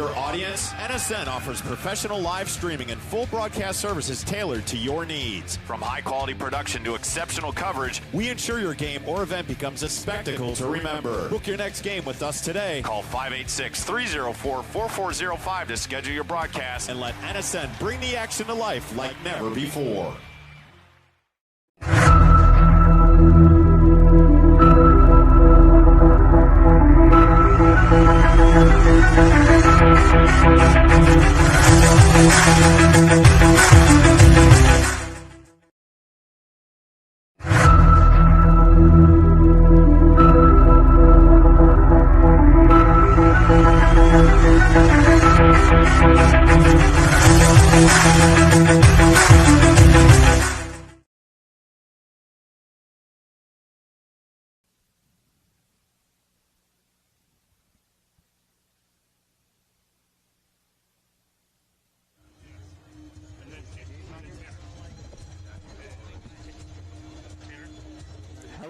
your audience? NSN offers professional live streaming and full broadcast services tailored to your needs. From high-quality production to exceptional coverage, we ensure your game or event becomes a spectacle to remember. Book your next game with us today. Call 586-304-4405 to schedule your broadcast and let NSN bring the action to life like never before.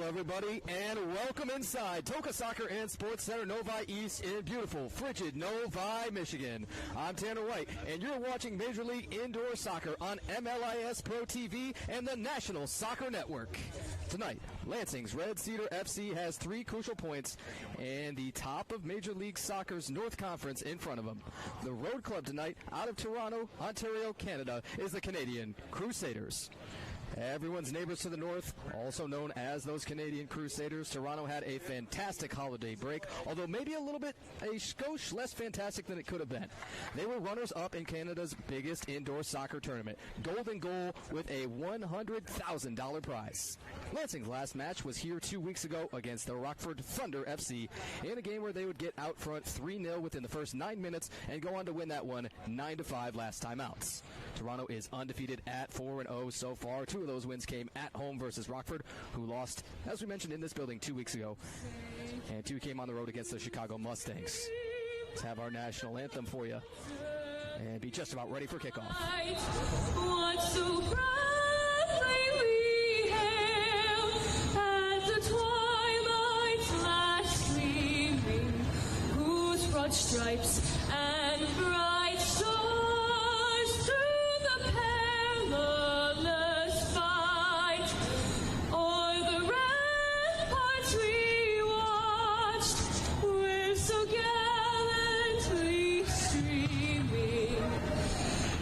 Everybody, and welcome inside Toka Soccer and Sports Center Novi East in beautiful, frigid Novi, Michigan. I'm Tanner White, and you're watching Major League Indoor Soccer on MLIS Pro TV and the National Soccer Network. Tonight, Lansing's Red Cedar FC has 3 crucial points and the top of Major League Soccer's North Conference in front of them. The road club tonight, out of Toronto, Ontario, Canada, is the Canadian Crusaders. Everyone's neighbors to the north, also known as those Canadian Crusaders. Toronto had a fantastic holiday break, although maybe a skosh less fantastic than it could have been. They were runners-up in Canada's biggest indoor soccer tournament, Golden Goal, with a $100,000 prize. Lansing's last match was here 2 weeks ago against the Rockford Thunder FC in a game where they would get out front 3-0 within the first 9 minutes and go on to win that one 9-5 last time outs. Toronto is undefeated at 4-0 so far. 2 of those wins came at home versus Rockford, who lost, as we mentioned, in this building 2 weeks ago. And 2 came on the road against the Chicago Mustangs. Let's have our national anthem for you and be just about ready for kickoff. What so proudly we hail as the twilight's last gleaming, whose broad stripes and bright stars through the perilous fight o'er the ramparts we watched were so gallantly streaming,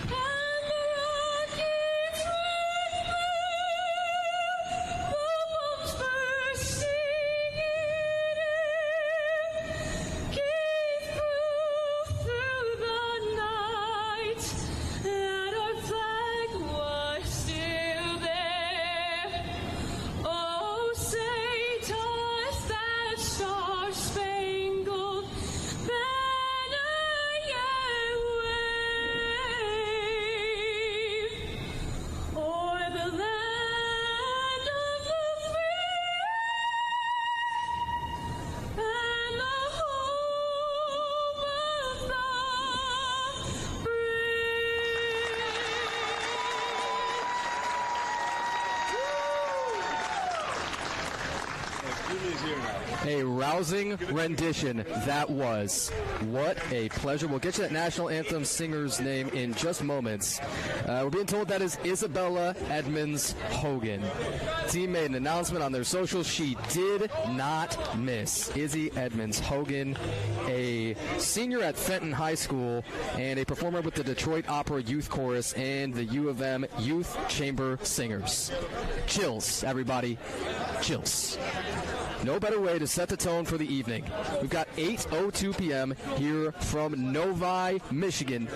and the rockets red blue, the bombs bursting in air, gave proof through the night that our flag was still there. Oh, say does that star-spangled banner yet wave o'er the land of the free and the home of the A rousing rendition that was. What a pleasure. We'll get you that national anthem singer's name in just moments. We're being told that is Isabella Edmonds Hogan. Team made an announcement on their social. She did not miss. Izzy Edmonds Hogan, a senior at Fenton High School and a performer with the Detroit Opera Youth Chorus and the U of M Youth Chamber Singers. Chills, everybody. Chills. No better way to set the tone for the evening. We've got 8:02 p.m. here from Novi, Michigan.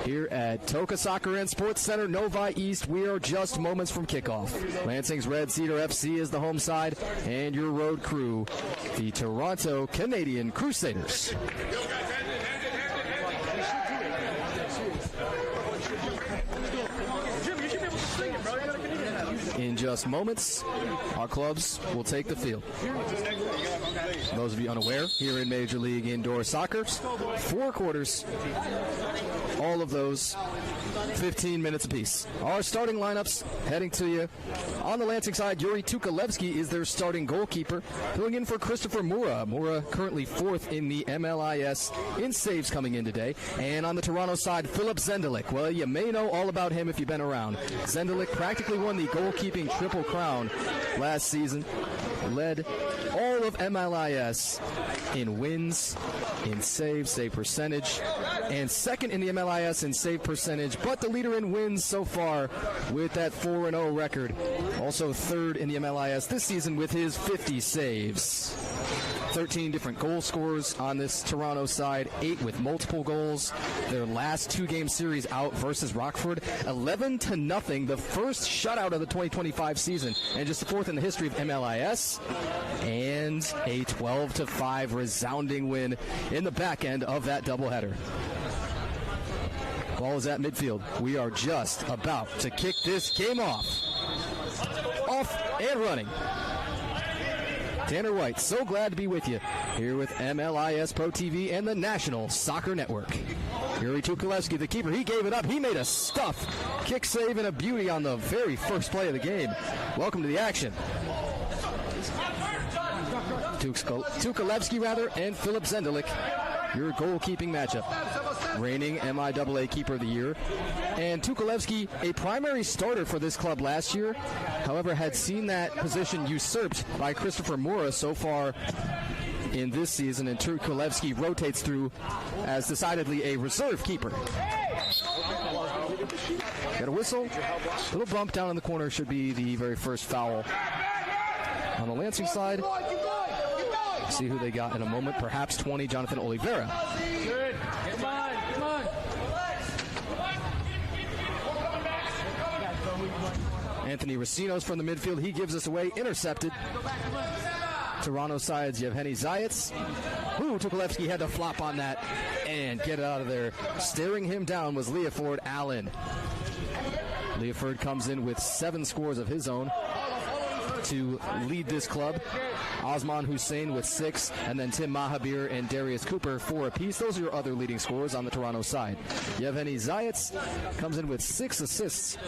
Here at Toka Soccer and Sports Center, Novi East, we are just moments from kickoff. Lansing's Red Cedar FC is the home side, and your road crew, the Toronto Canadian Crusaders. In just moments, our clubs will take the field. For those of you unaware, here in Major League Indoor Soccer, 4 quarters all of those, 15 minutes apiece. Our starting lineups heading to you. On the Lansing side, Yuri Tukalevsky is their starting goalkeeper, filling in for Christopher Mura. Mura currently 4th in the MLIS in saves coming in today. And on the Toronto side, Philip Zendelik. Well, you may know all about him if you've been around. Zendelik practically won the goalkeeping triple crown last season. Led all of MLIS in wins, in save percentage, and second in the MLIS in save percentage, but the leader in wins so far with that 4-0 record. Also third in the MLIS this season with his 50 saves. 13 different goal scorers on this Toronto side, 8 with multiple goals. Their last 2-game series out versus Rockford, 11-0, the first shutout of the 2025 season, and just the 4th in the history of MLIS, and a 12-5 resounding win in the back end of that doubleheader. Ball is at midfield. We are just about to kick this game off. Off and running. Tanner White, so glad to be with you here with MLIS Pro TV and the National Soccer Network. Yuri Tukalevsky, the keeper, he gave it up. He made a stuff kick save and a beauty on the very first play of the game. Welcome to the action. Tukalevsky, and Philip Zendelik, your goalkeeping matchup. Reigning MIAA Keeper of the Year. And Tukalevsky, a primary starter for this club last year, however, had seen that position usurped by Christopher Mura so far in this season, and Tukalevsky rotates through as decidedly a reserve keeper. Got a whistle. Little bump down in the corner should be the very first foul. On the Lansing side, see who they got in a moment. Perhaps 20, Jonathan Oliveira. Good. Come on. Anthony Racinos from the midfield. He gives us away. Intercepted. Toronto side's Yevgeny Zayats. Ooh, Tukalevsky had to flop on that and get it out of there. Staring him down was Leoford Allen. Leoford comes in with 7 scores of his own to lead this club. Osman Hussein with 6, and then Tim Mahabir and Darius Cooper 4 apiece. Those are your other leading scorers on the Toronto side. Yevgeny Zayats comes in with 6 assists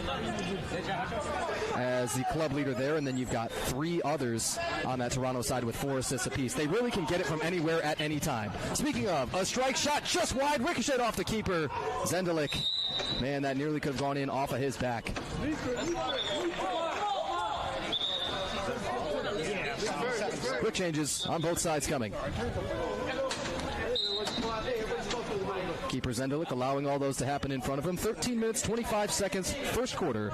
as the club leader there, and then you've got 3 others on that Toronto side with 4 assists apiece. They really can get it from anywhere at any time. Speaking of, a strike shot just wide, ricocheted off the keeper, Zendelik. Man, that nearly could have gone in off of his back. Quick changes on both sides coming. Keeper Zendelik allowing all those to happen in front of him. 13 minutes, 25 seconds, first quarter.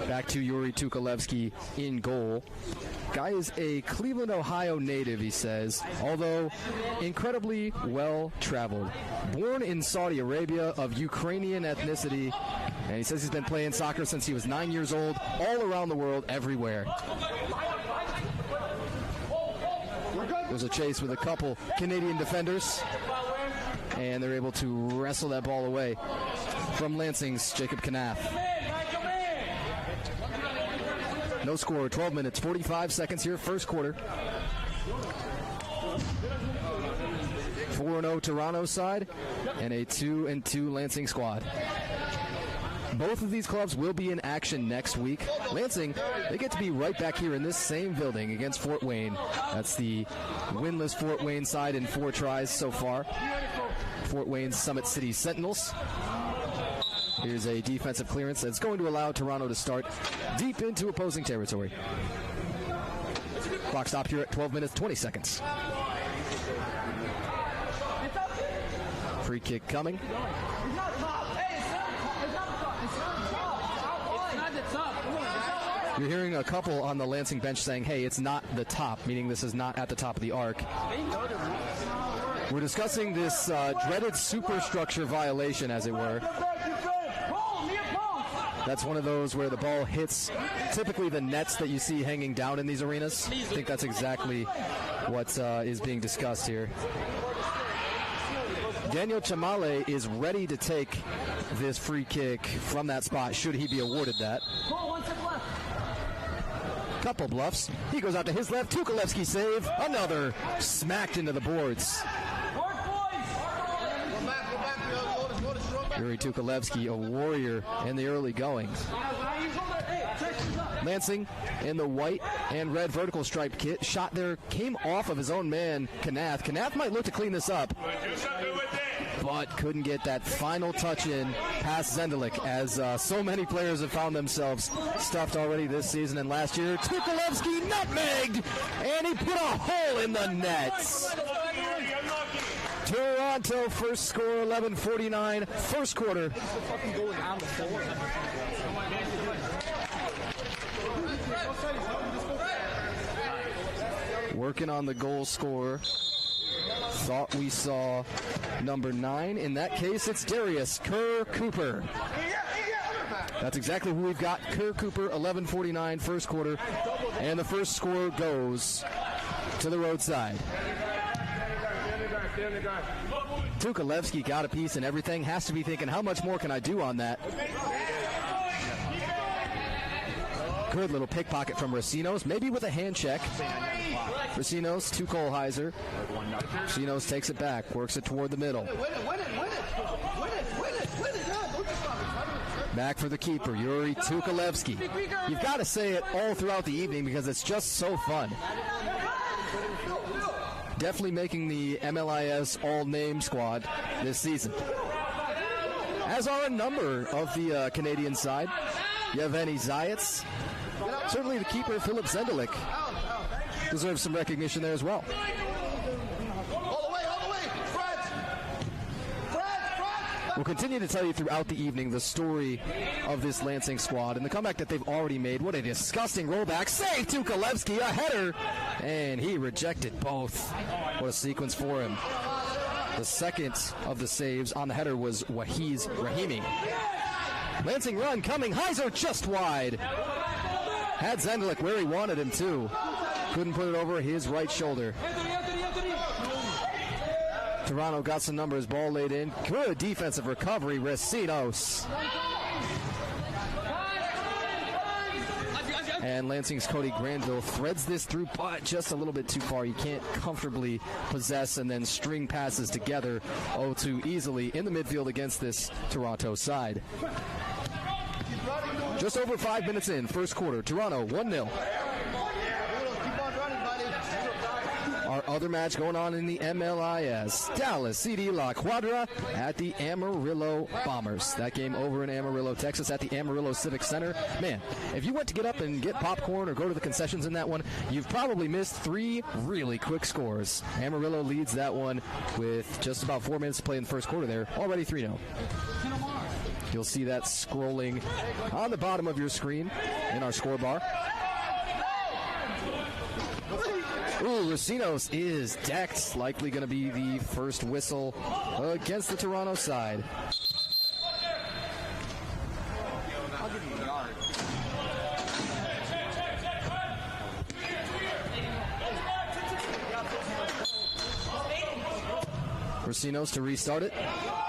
Back to Yuri Tukalevsky in goal. Guy is a Cleveland, Ohio native, he says, although incredibly well-traveled. Born in Saudi Arabia, of Ukrainian ethnicity, and he says he's been playing soccer since he was 9 years old, all around the world, everywhere. There's a chase with a couple Canadian defenders, and they're able to wrestle that ball away from Lansing's Jacob Knaff. No score, 12 minutes, 45 seconds here, first quarter. 4-0 Toronto side and a 2-2 Lansing squad. Both of these clubs will be in action next week. Lansing, they get to be right back here in this same building against Fort Wayne. That's the winless Fort Wayne side in 4 tries so far. Fort Wayne's Summit City Sentinels. Here's a defensive clearance that's going to allow Toronto to start deep into opposing territory. Clock stop here at 12 minutes, 20 seconds. Free kick coming. You're hearing a couple on the Lansing bench saying, hey, it's not the top, meaning this is not at the top of the arc. We're discussing this dreaded superstructure violation, as it were. That's one of those where the ball hits typically the nets that you see hanging down in these arenas. I think that's exactly what is being discussed here. Daniel Chamale is ready to take this free kick from that spot, should he be awarded that. Couple bluffs. He goes out to his left. Tukalevsky save. Another smacked into the boards. Yuri Tukalevsky, a warrior in the early goings. Lansing in the white and red vertical stripe kit. Shot there, came off of his own man, Knath. Knath might look to clean this up, but couldn't get that final touch in past Zendelik, as so many players have found themselves stuffed already this season and last year. Tukalevsky nutmegged, and he put a hole in the nets. Toronto first score, 11:49, first quarter. Working on the goal scorer. Thought we saw number 9. In that case, it's Darius Kerr Cooper. That's exactly who we've got. Kerr Cooper, 11:49, first quarter. And the first score goes to the roadside. Tukalevsky got a piece and everything. Has to be thinking, how much more can I do on that? Good little pickpocket from Racinos, maybe with a hand check. Racinos to Kohlheiser. Racinos takes it back, works it toward the middle. Back for the keeper, Yuri Tukalevsky. You've got to say it all throughout the evening because it's just so fun. Definitely making the MLIS all-name squad this season. As are a number of the Canadian side. Yevgeny Zayats. Certainly the keeper, Philip Zendelik, deserves some recognition there as well. We'll continue to tell you throughout the evening the story of this Lansing squad and the comeback that they've already made. What a disgusting rollback. Save Tukalevsky, a header, and he rejected both. What a sequence for him. The second of the saves on the header was Wahiz Rahimi. Lansing run coming, Heiser just wide. Had Zendelik where he wanted him to. Couldn't put it over his right shoulder. Toronto got some numbers, ball laid in. Good defensive recovery, Racinos. And Lansing's Cody Granville threads this through, but just a little bit too far. You can't comfortably possess and then string passes together too easily in the midfield against this Toronto side. Just over 5 minutes in, first quarter. Toronto 1-0. Our other match going on in the MLIS. Dallas CD La Cuadra at the Amarillo Bombers. That game over in Amarillo, Texas at the Amarillo Civic Center. Man, if you went to get up and get popcorn or go to the concessions in that one, you've probably missed 3 really quick scores. Amarillo leads that one with just about 4 minutes to play in the first quarter there. Already 3-0. You'll see that scrolling on the bottom of your screen in our score bar. Ooh, Racinos is decked. Likely going to be the first whistle against the Toronto side. Racinos to restart it.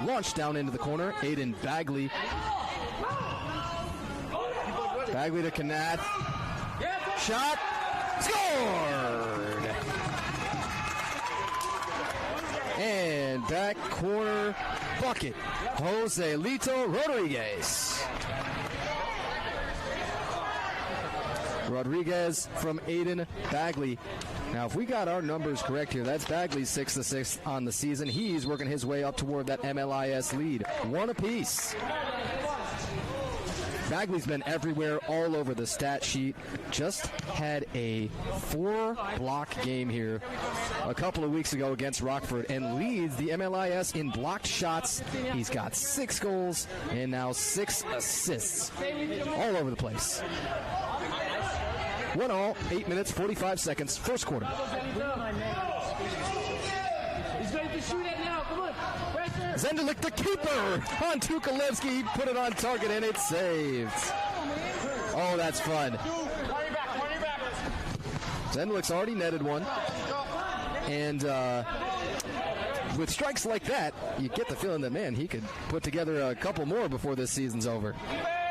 Launched down into the corner. Aiden Bagley. Bagley to Knath. Shot. Scored! And back corner bucket. Jose Lito Rodriguez. Rodriguez from Aiden Bagley. Now, if we got our numbers correct here, that's Bagley's 6th assist on the season. He's working his way up toward that MLIS lead. 1 apiece. Bagley's been everywhere, all over the stat sheet. Just had a 4-block game here a couple of weeks ago against Rockford and leads the MLIS in blocked shots. He's got 6 goals and now 6 assists all over the place. 1-1, 8 minutes, 45 seconds, first quarter. He's ready to shoot it now. Come on. Zendelik, the keeper, on Tukalevsky, put it on target, and it's saved. Oh, that's fun. Zendelik's already netted one. And with strikes like that, you get the feeling that, man, he could put together a couple more before this season's over.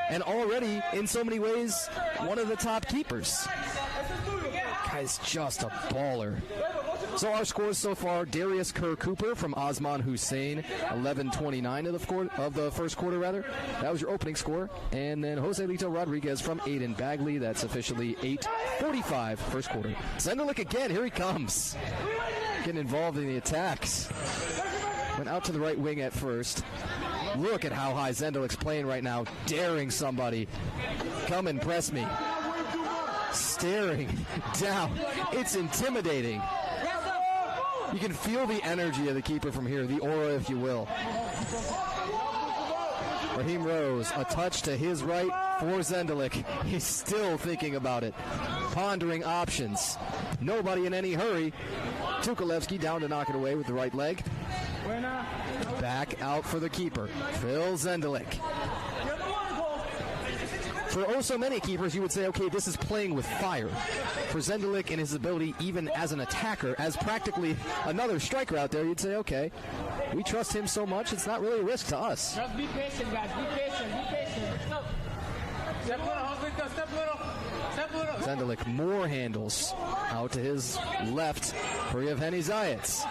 And already, in so many ways, one of the top keepers. Guy's just a baller. So our scores so far: Darius Kerr Cooper from Osman Hussein, 11:29 of the first quarter, rather. That was your opening score. And then Jose Lito Rodriguez from Aiden Bagley. That's officially 8:45 first quarter. Zendelik again. Here he comes. Getting involved in the attacks. Went out to the right wing at first. Look at how high Zendelik's playing right now. Daring somebody. Come and press me. Staring down. It's intimidating. You can feel the energy of the keeper from here, the aura, if you will. Raheem Rose, a touch to his right for Zendelik. He's still thinking about it, pondering options. Nobody in any hurry. Tukalevsky down to knock it away with the right leg. Back out for the keeper, Phil Zendelik. For oh so many keepers, you would say, okay, this is playing with fire. For Zendelik and his ability, even as an attacker, as practically another striker out there, you'd say, okay, we trust him so much, it's not really a risk to us. Just be patient, guys. Be patient. Be patient. Step little. Step little. Step little. Zendelik, more handles out to his left for Yevgeny Zayats.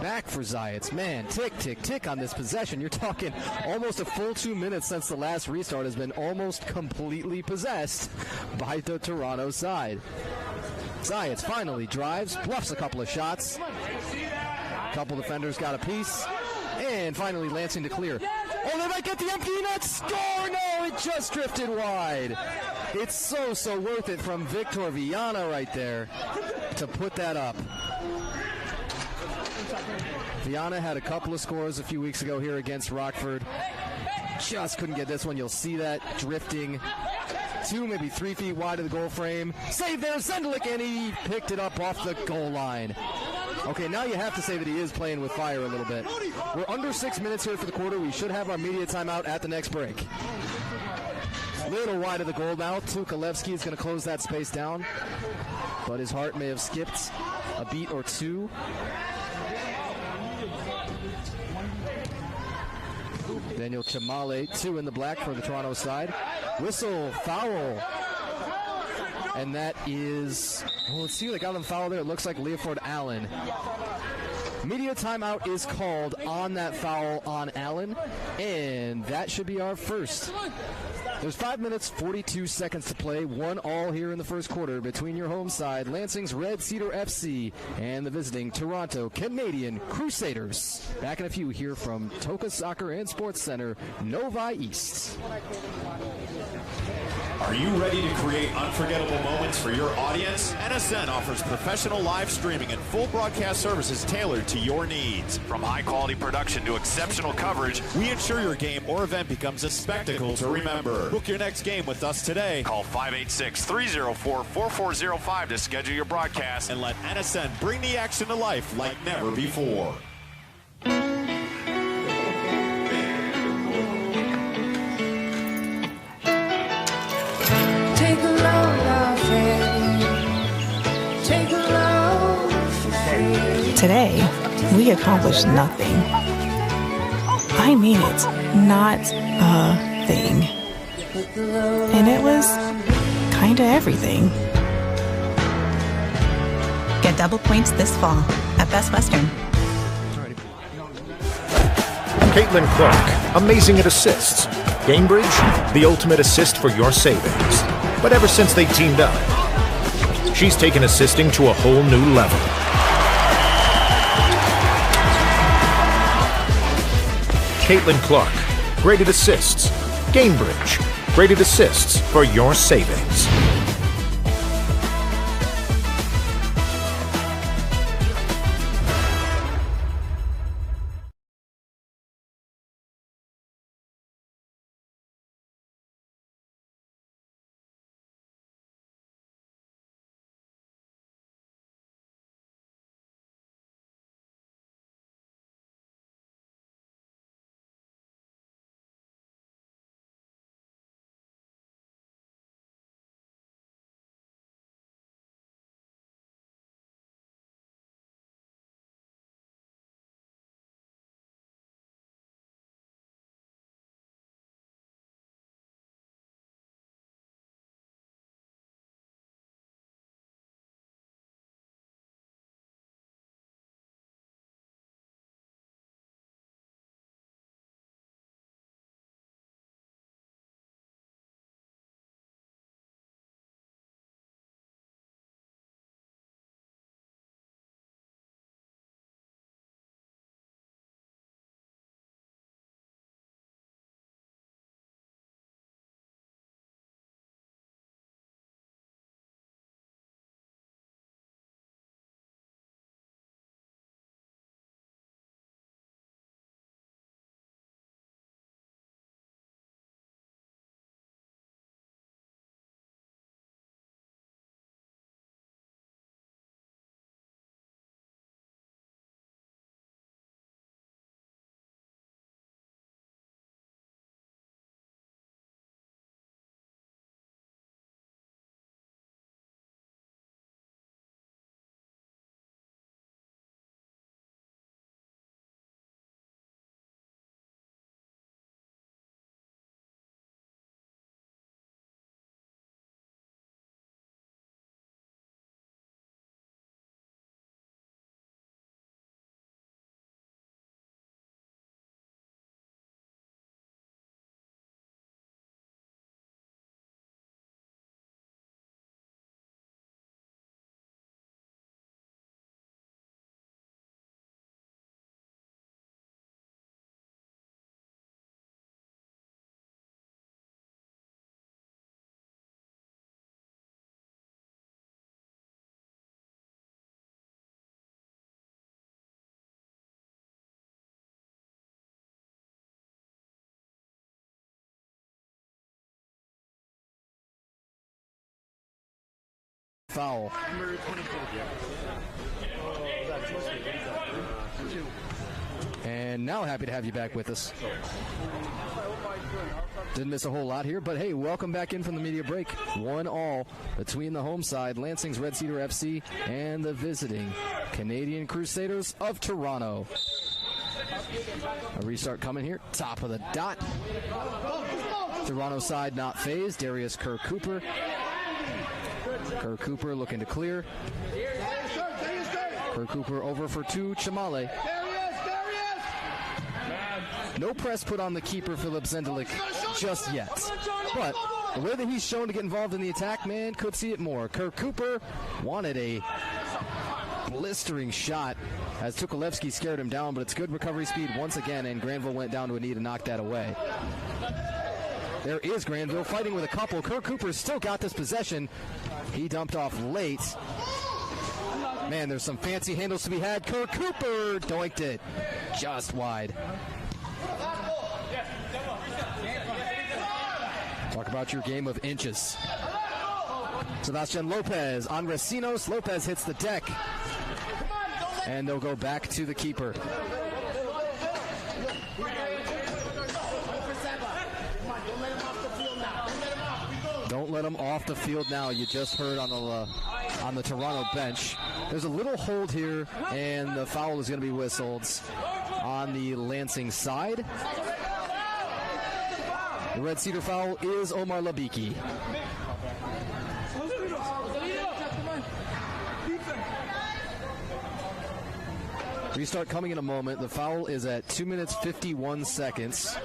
Back for Zayats. Man, tick, tick, tick on this possession. You're talking almost a full 2 minutes since the last restart has been almost completely possessed by the Toronto side. Zayats finally drives, bluffs a couple of shots. A couple defenders got a piece. And finally Lansing to clear. Oh, they might get the empty net. Score! No, it just drifted wide. It's so worth it from Victor Viana right there to put that up. Viana had a couple of scores a few weeks ago here against Rockford. Just couldn't get this one. You'll see that drifting 2, maybe 3 feet wide of the goal frame. Save there, Zendelik, and he picked it up off the goal line. Okay, now you have to say that he is playing with fire a little bit. We're under 6 minutes here for the quarter. We should have our media timeout at the next break. Little wide of the goal now. Tukalevsky is going to close that space down, but his heart may have skipped a beat or two. Daniel Chamale, 2 in the black for the Toronto side. Whistle, foul. And that is, well, let's see who they got on foul there. It looks like Leopold Allen. Media timeout is called on that foul on Allen, and that should be our first. There's 5 minutes, 42 seconds to play. 1-1 here in the first quarter between your home side, Lansing's Red Cedar FC, and the visiting Toronto Canadian Crusaders. Back in a few here from Toka Soccer and Sports Center, Novi East. Are you ready to create unforgettable moments for your audience? NSN offers professional live streaming and full broadcast services tailored to your needs. From high-quality production to exceptional coverage, we ensure your game or event becomes a spectacle to remember. Book your next game with us today. Call 586-304-4405 to schedule your broadcast and let NSN bring the action to life like never before. Today, we accomplished nothing. I mean it, not a thing. And it was kinda everything. Get double points this fall at Best Western. Caitlin Clark, amazing at assists. Gamebridge, the ultimate assist for your savings. But ever since they teamed up, she's taken assisting to a whole new level. Caitlin Clark, graded assists. Gamebridge, graded assists for your savings. foul. And now happy to have you back with us. Didn't miss a whole lot here, but hey, welcome back in from the media break. 1-1 between the home side, Lansing's Red Cedar FC, and the visiting Canadian Crusaders of Toronto. A restart coming here, top of the dot. Toronto side not phased. Darius Kerr-Cooper. Kerr-Cooper looking to clear. Kerr-Cooper over for two, Chamale. No press put on the keeper, Philip Zendelik, just yet. But the way that he's shown to get involved in the attack, man, could see it more. Kerr-Cooper wanted a blistering shot as Tukolevsky scared him down, but it's good recovery speed once again, and Granville went down to a knee to knock that away. There is Granville fighting with a couple. Kerr-Cooper still got this possession. He dumped off late. Man, there's some fancy handles to be had. Kerr-Cooper doinked it just wide. Talk about your game of inches. Sebastian Lopez on Recinos. Lopez hits the deck. And they'll go back to the keeper. Don't let him off the field now. You just heard on the Toronto bench. There's a little hold here, and the foul is going to be whistled on the Lansing side. The Red Cedar foul is Omar Labiki. Restart coming in a moment. The foul is at 2 minutes 51 seconds.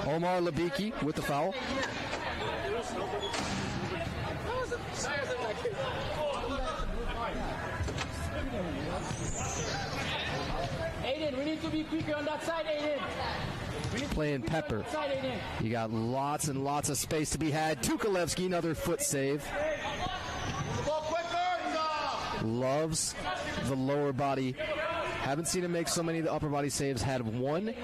Omar Labiki with the foul. Aiden, we need to be quicker on that side, Aiden. Playing Pepper. You got lots and lots of space to be had. Tukolevsky, another foot save. Loves the lower body. Haven't seen him make so many of the upper body saves. Had one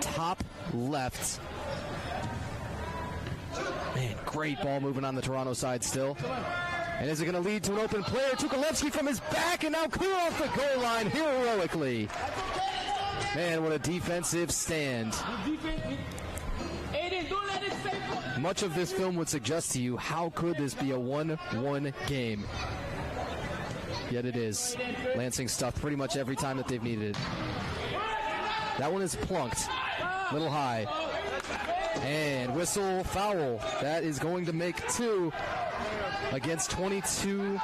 top left. Man, great ball movement on the Toronto side still. And is it going to lead to an open player? Tukolevsky from his back and now clear off the goal line heroically. Man, what a defensive stand. Much of this film would suggest to you, how could this be a 1-1 game? Yet it is. Lansing stuffed pretty much every time that they've needed it. That one is plunked. Little high. And whistle foul. That is going to make two against 22.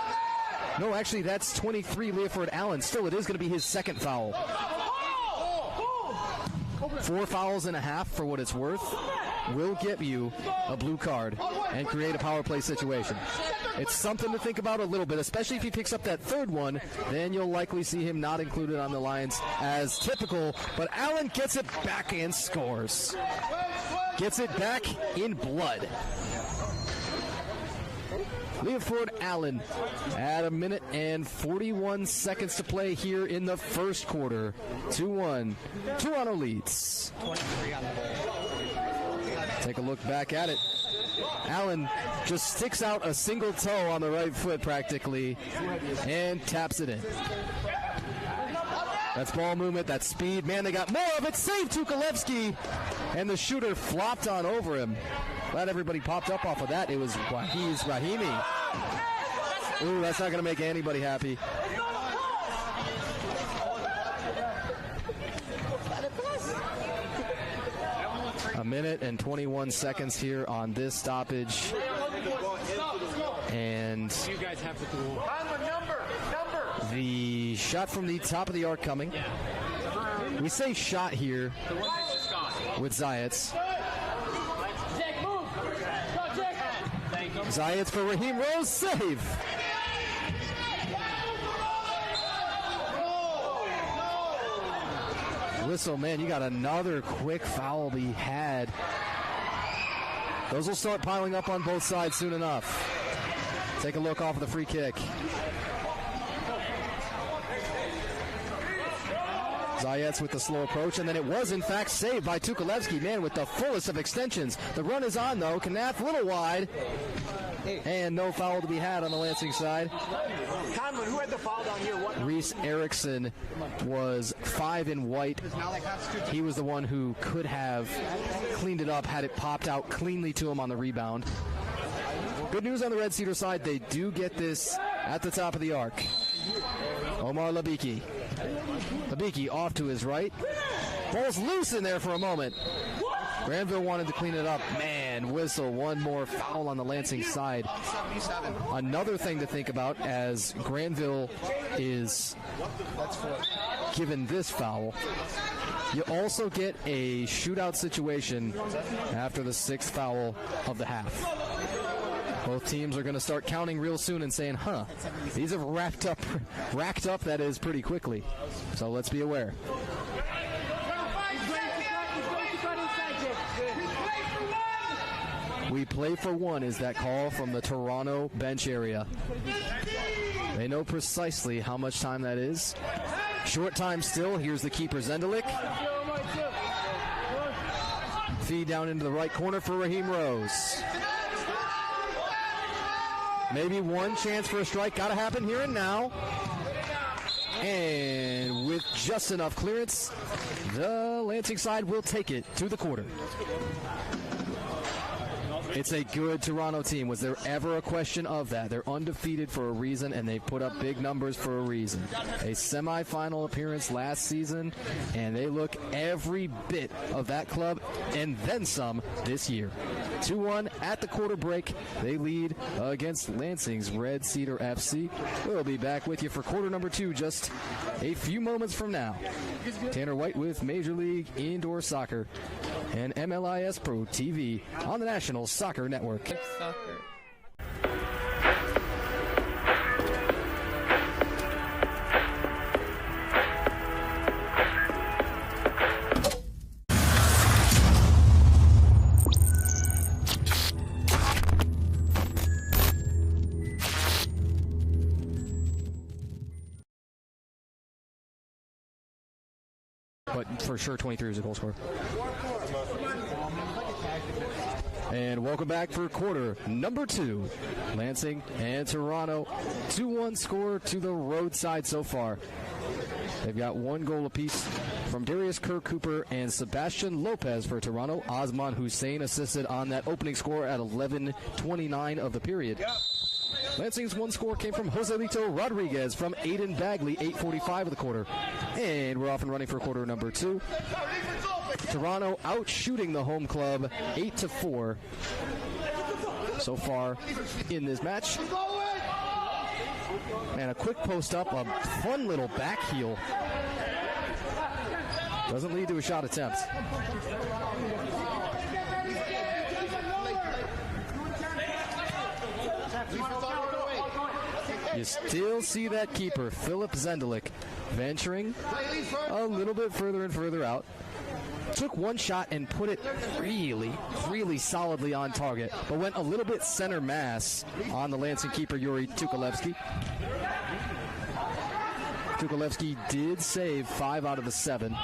No, actually, that's 23, Leoford Allen. Still, it is going to be his second foul. 4 fouls and a half, for what it's worth, will get you a blue card and create a power play situation. It's something to think about a little bit, especially if he picks up that third one. Then you'll likely see him not included on the lines as typical. But Allen gets it back and scores. Gets it back in blood. Leoford Allen at 1 minute and 41 seconds to play here in the first quarter. 2-1. Toronto leads. 23 on the ball. Take a look back at it. Allen just sticks out a single toe on the right foot practically and taps it in. That's ball movement, that's speed. Man, they got more of it. Save Tukolevsky. And the shooter flopped on over him. Glad everybody popped up off of that. It was Wahiz Rahimi. Ooh, that's not going to make anybody happy. A minute and 21 seconds here on this stoppage. And You guys have to go. the shot from the top of the arc coming. We say shot here with Zayats. Zayats for Raheem Rose, save. Whistle, man, you got another quick foul to be had. Those will start piling up on both sides soon enough. Take a look off of the free kick. Zayats with the slow approach, and then it was, in fact, saved by Tukolevsky, man, with the fullest of extensions. The run is on, though. Knapp a little wide, and no foul to be had on the Lansing side. Conlon, who had the foul down here? Reese Erickson was 5 in white. He was the one who could have cleaned it up had it popped out cleanly to him on the rebound. Good news on the Red Cedar side, they do get this at the top of the arc. Omar Labiki. Labiki off to his right. Ball's loose in there for a moment. Granville wanted to clean it up. Man, whistle. One more foul on the Lansing side. Another thing to think about as Granville is given this foul. You also get a shootout situation after the 6th foul of the half. Both teams are going to start counting real soon and saying, these have racked up, that is, pretty quickly. So let's be aware. We play for one is that call from the Toronto bench area. They know precisely how much time that is. Short time still. Here's the keeper, Zendelik. Feed down into the right corner for Raheem Rose. Maybe one chance for a strike. Got to happen here and now. And with just enough clearance, the Lansing side will take it to the quarter. It's a good Toronto team. Was there ever a question of that? They're undefeated for a reason, and they put up big numbers for a reason. A semifinal appearance last season, and they look every bit of that club and then some this year. 2-1 at the quarter break. They lead against Lansing's Red Cedar FC. We'll be back with you for quarter number 2 just a few moments from now. Tanner White with Major League Indoor Soccer and MLIS Pro TV on the National Soccer Network. Soccer. But for sure, 23 is a goal scorer. And welcome back for quarter number 2. Lansing and Toronto. 2-1 score to the roadside so far. They've got 1 goal apiece from Darius Kerr Cooper and Sebastian Lopez for Toronto. Osman Hussein assisted on that opening score at 11:29 of the period. Lansing's 1 score came from Joselito Rodriguez from Aiden Bagley, 8:45 of the quarter. And we're off and running for quarter number 2. Toronto out shooting the home club 8-4 so far in this match. And a quick post up, a fun little back heel. Doesn't lead to a shot attempt. You still see that keeper, Philip Zendelik, venturing a little bit further and further out. Took 1 shot and put it really, really solidly on target, but went a little bit center mass on the Lansing keeper, Yuri Tukolevsky. Tukolevsky did save 5 out of the 7.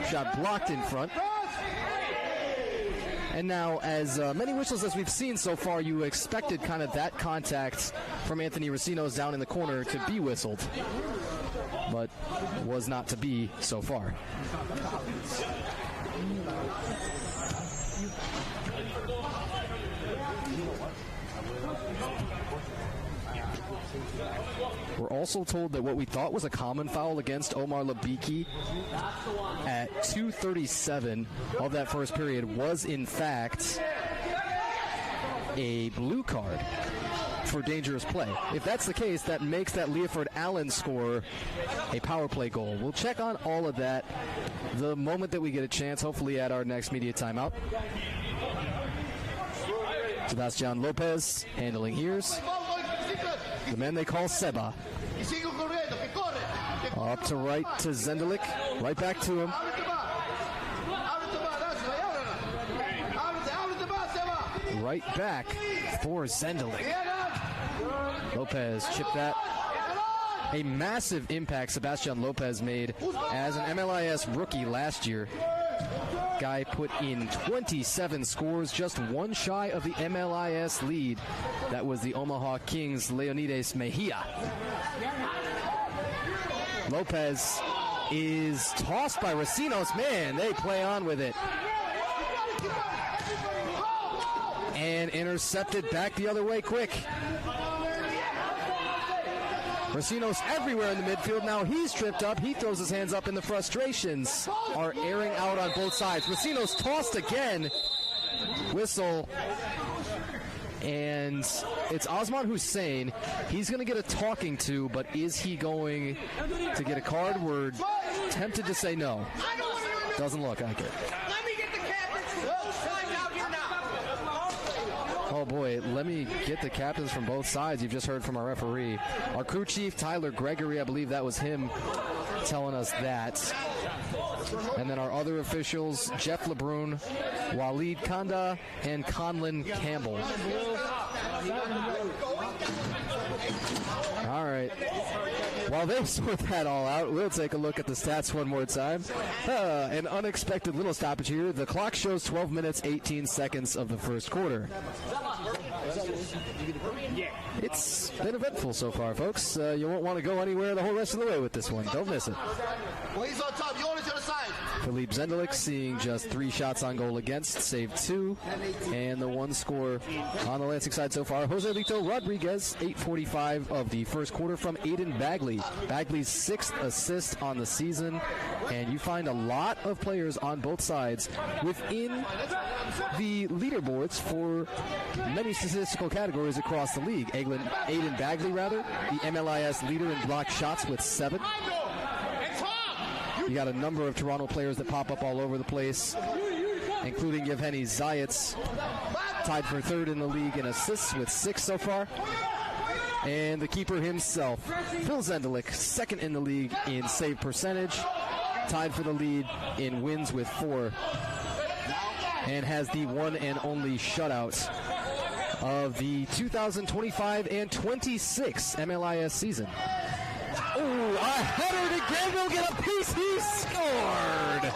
Shot blocked in front. And now, as many whistles as we've seen so far, you expected kind of that contact from Anthony Racino's down in the corner to be whistled, but was not to be so far. We're also told that what we thought was a common foul against Omar Labiki at 2:37 of that first period was in fact a blue card for dangerous play. If that's the case, that makes that Leoford Allen score a power play goal. We'll check on all of that the moment that we get a chance, hopefully at our next media timeout. Sebastian Lopez handling ears. The man they call Seba. Up to right to Zendelik. Right back to him. Right back for Zendelik. Lopez chipped that a massive impact Sebastian Lopez made as an MLIS rookie last year. Guy put in 27 scores, just one shy of the MLIS lead. That was the Omaha Kings' Leonidas Mejia. Lopez is tossed by Racinos. Man, they play on with it. And intercepted back the other way quick. Racinos everywhere in the midfield. Now he's tripped up. He throws his hands up, and the frustrations are airing out on both sides. Racinos tossed again. Whistle. And it's Osman Hussein. He's going to get a talking to, but is he going to get a card? We're tempted to say no. Doesn't look like it. Oh boy, let me get the captains from both sides. You've just heard from our referee. Our crew chief, Tyler Gregory, I believe that was him telling us that. And then our other officials, Jeff LeBrun, Waleed Kanda, and Conlon Campbell. All right. While they sort that all out, we'll take a look at the stats one more time. An unexpected little stoppage here. The clock shows 12 minutes, 18 seconds of the first quarter. It's been eventful so far, folks. You won't want to go anywhere the whole rest of the way with this one. Don't miss it. Well, he's on top. You always to the side. Philippe Zendelik seeing just 3 shots on goal against, saved 2, and the 1 score on the Lansing side so far. Joselito Rodriguez, 8:45 of the first quarter from Aiden Bagley. Bagley's 6th assist on the season, and you find a lot of players on both sides within the leaderboards for many statistical categories across the league. Aiden Bagley, the MLIS leader in blocked shots with 7. You got a number of Toronto players that pop up all over the place, including Yevgeny Zayats, tied for 3rd in the league in assists with 6 so far. And the keeper himself, Phil Zendelik, 2nd in the league in save percentage, tied for the lead in wins with 4, and has the one and only shutout of the 2025 and 26 MLIS season. Oh, a header! Did Granville get a piece? He scored!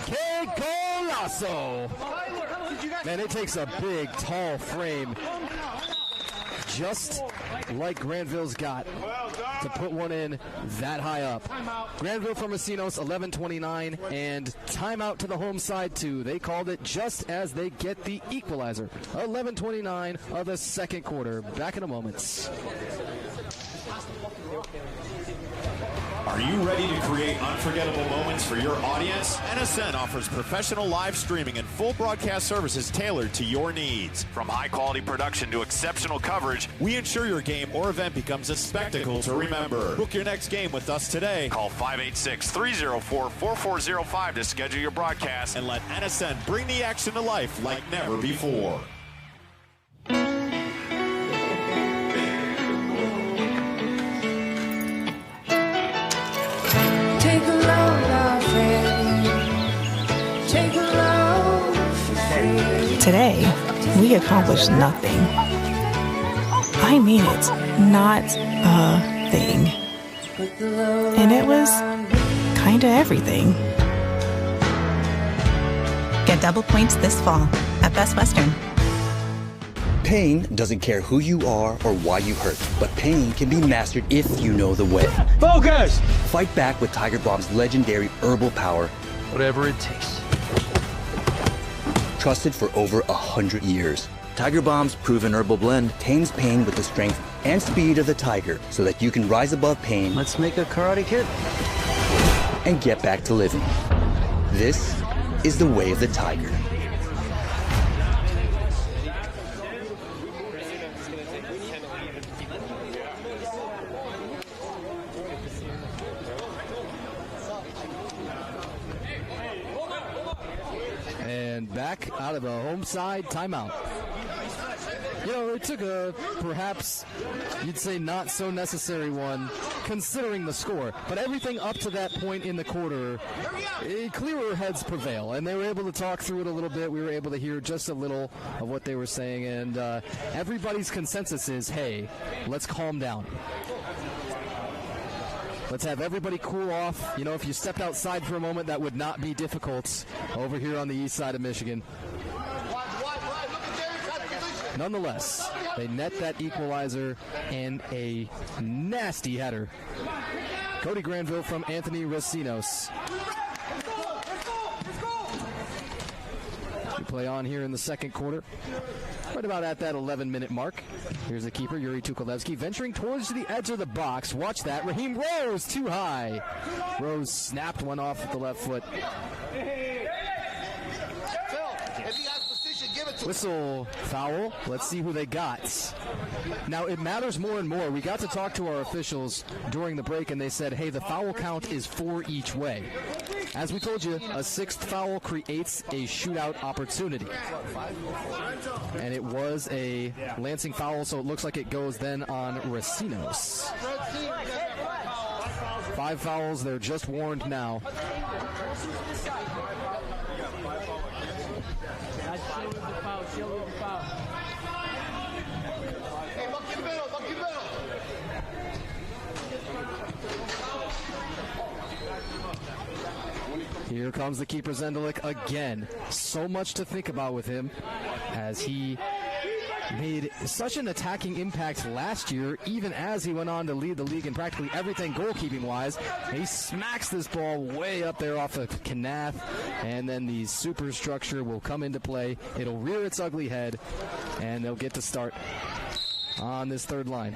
Que golazo! Man, it takes a big, tall frame, just like Granville's got, to put one in that high up. Granville from Racinos, 11:29, and timeout to the home side, too. They called it just as they get the equalizer. 11:29 of the second quarter. Back in a moment. Are you ready to create unforgettable moments for your audience? NSN offers professional live streaming and full broadcast services tailored to your needs. From high-quality production to exceptional coverage, we ensure your game or event becomes a spectacle to remember. Book your next game with us today. Call 586-304-4405 to schedule your broadcast and let NSN bring the action to life like never before. Today, we accomplished nothing. I mean it, not a thing. And it was kinda everything. Get double points this fall at Best Western. Pain doesn't care who you are or why you hurt, but pain can be mastered if you know the way. Focus! Fight back with Tiger Balm's legendary herbal power. Whatever it takes. Trusted for over 100 years. Tiger Balm's proven herbal blend tames pain with the strength and speed of the tiger so that you can rise above pain. Let's make a Karate Kid. And get back to living. This is the way of the tiger. And back out of the home side timeout. You know, it took a, perhaps, you'd say not so necessary one, considering the score. But everything up to that point in the quarter, clearer heads prevail. And they were able to talk through it a little bit. We were able to hear just a little of what they were saying. And everybody's consensus is, hey, let's calm down. Let's have everybody cool off. You know, if you stepped outside for a moment, that would not be difficult over here on the east side of Michigan. Nonetheless, they net that equalizer and a nasty header. Cody Granville from Anthony Racinos. We play on here in the second quarter. Right about at that 11-minute mark. Here's the keeper, Yuri Tukolevsky, venturing towards the edge of the box. Watch that. Raheem Rose too high. Rose snapped one off with the left foot. Whistle foul. Let's see who they got. Now, it matters more and more. We got to talk to our officials during the break, and they said, hey, the foul count is 4 each way. As we told you, a sixth foul creates a shootout opportunity. And it was a Lansing foul, so it looks like it goes then on Racinos. 5 fouls. They're just warned now. Here comes the keeper, Zendelik, again. So much to think about with him as he made such an attacking impact last year, even as he went on to lead the league in practically everything goalkeeping-wise. He smacks this ball way up there off of Knath, and then the superstructure will come into play. It'll rear its ugly head, and they'll get to start on this third line.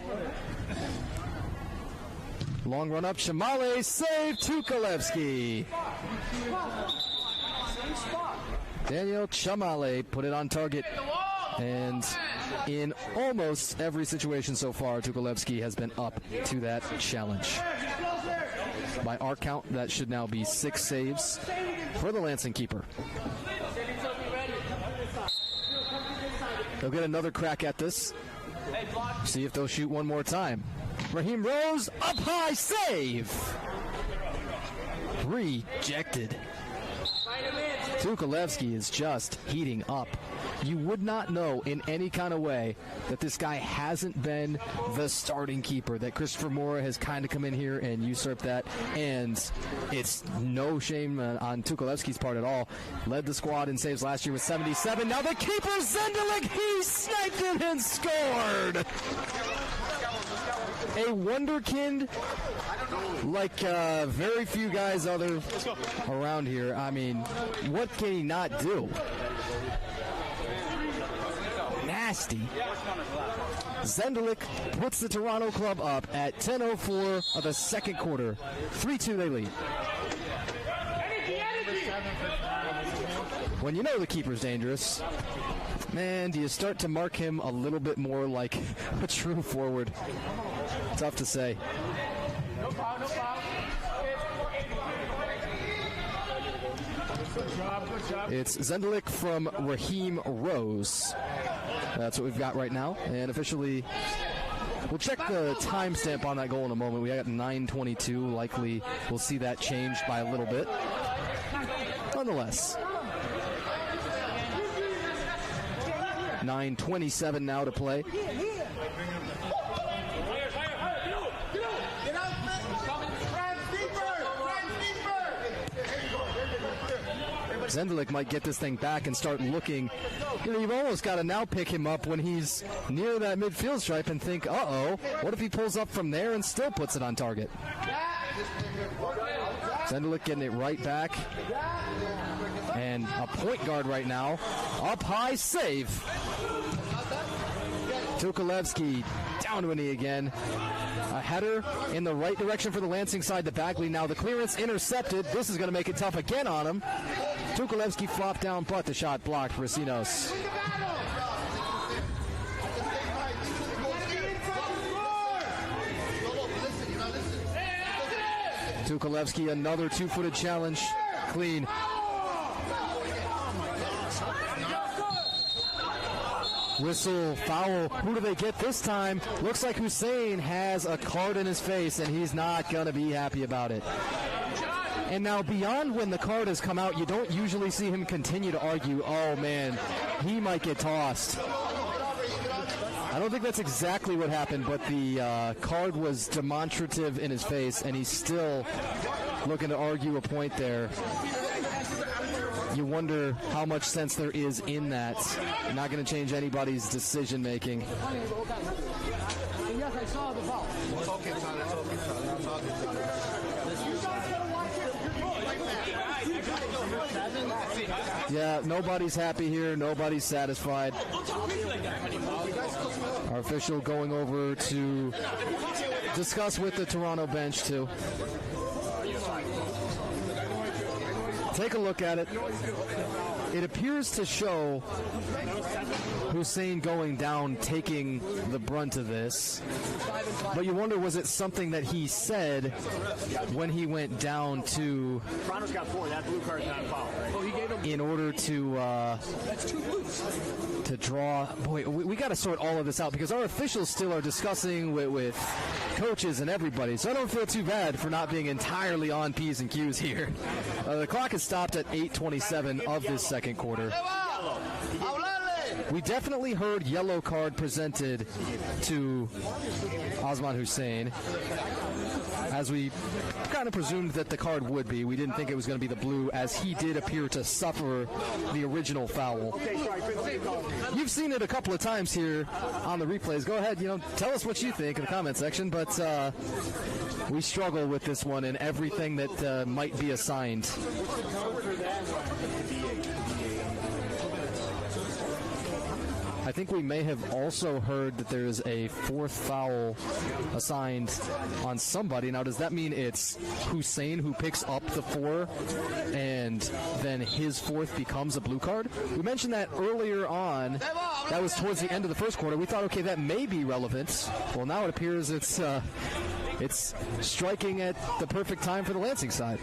Long run up, Shamale, save Tukolevsky. Daniel Shamale put it on target. And in almost every situation so far, Tukolevsky has been up to that challenge. By our count, that should now be 6 saves for the Lansing keeper. They'll get another crack at this. See if they'll shoot one more time. Raheem Rose, up high, save! Rejected. Tukolevsky is just heating up. You would not know in any kind of way that this guy hasn't been the starting keeper, that Christopher Mora has kind of come in here and usurped that, and it's no shame on Tukolevsky's part at all. Led the squad in saves last year with 77. Now the keeper, Zendelik, he sniped it and scored! A wonderkind like very few guys other around here. I mean, what can he not do? Nasty. Zendelik puts the Toronto club up at 10:04 of the second quarter. 3-2 they lead. When you know the keeper's dangerous, man, do you start to mark him a little bit more like a true forward? Tough to say. It's Zendelik from Raheem Rose. That's what we've got right now. And officially, we'll check the timestamp on that goal in a moment. We got 9:22. Likely we'll see that change by a little bit. Nonetheless, 9:27 now to play. Zendelik might get this thing back and start looking. You know, you've almost got to now pick him up when he's near that midfield stripe and think, uh-oh, what if he pulls up from there and still puts it on target? Zendelik getting it right back. And a point guard right now. Up high, save. Tukolevsky down to a knee again. A header in the right direction for the Lansing side to Bagley. Now the clearance intercepted. This is going to make it tough again on him. Tukolevsky flopped down, but the shot blocked. Racinos. Tukolevsky, another two-footed challenge. Clean. Whistle, foul. Who do they get this time? Looks like Hussein has a card in his face, and he's not going to be happy about it. And now beyond when the card has come out, you don't usually see him continue to argue, oh man, he might get tossed. I don't think that's exactly what happened, but the card was demonstrative in his face, and he's still looking to argue a point there. You wonder how much sense there is in that. Not going to change anybody's decision making. Yeah, nobody's happy here. Nobody's satisfied. Our official going over to discuss with the Toronto bench, too. Take a look at it. It appears to show Hussein going down, taking the brunt of this. But you wonder, was it something that he said when he went down to... Toronto's got 4. That blue card's not a foul. In order to draw... Boy, we got to sort all of this out because our officials still are discussing with coaches and everybody. So I don't feel too bad for not being entirely on P's and Q's here. The clock has stopped at 8:27 of this second quarter. We definitely heard yellow card presented to Osman Hussein, as we kind of presumed that the card would be. We didn't think it was going to be the blue, as he did appear to suffer the original foul. You've seen it a couple of times here on the replays. Go ahead, tell us what you think in the comment section, but we struggle with this one and everything that might be assigned. I think we may have also heard that there's a 4th foul assigned on somebody. Now, does that mean it's Hussein who picks up the 4 and then his 4th becomes a blue card? We mentioned that earlier on. That was towards the end of the first quarter. We thought, okay, that may be relevant. Well, now it appears it's striking at the perfect time for the Lansing side.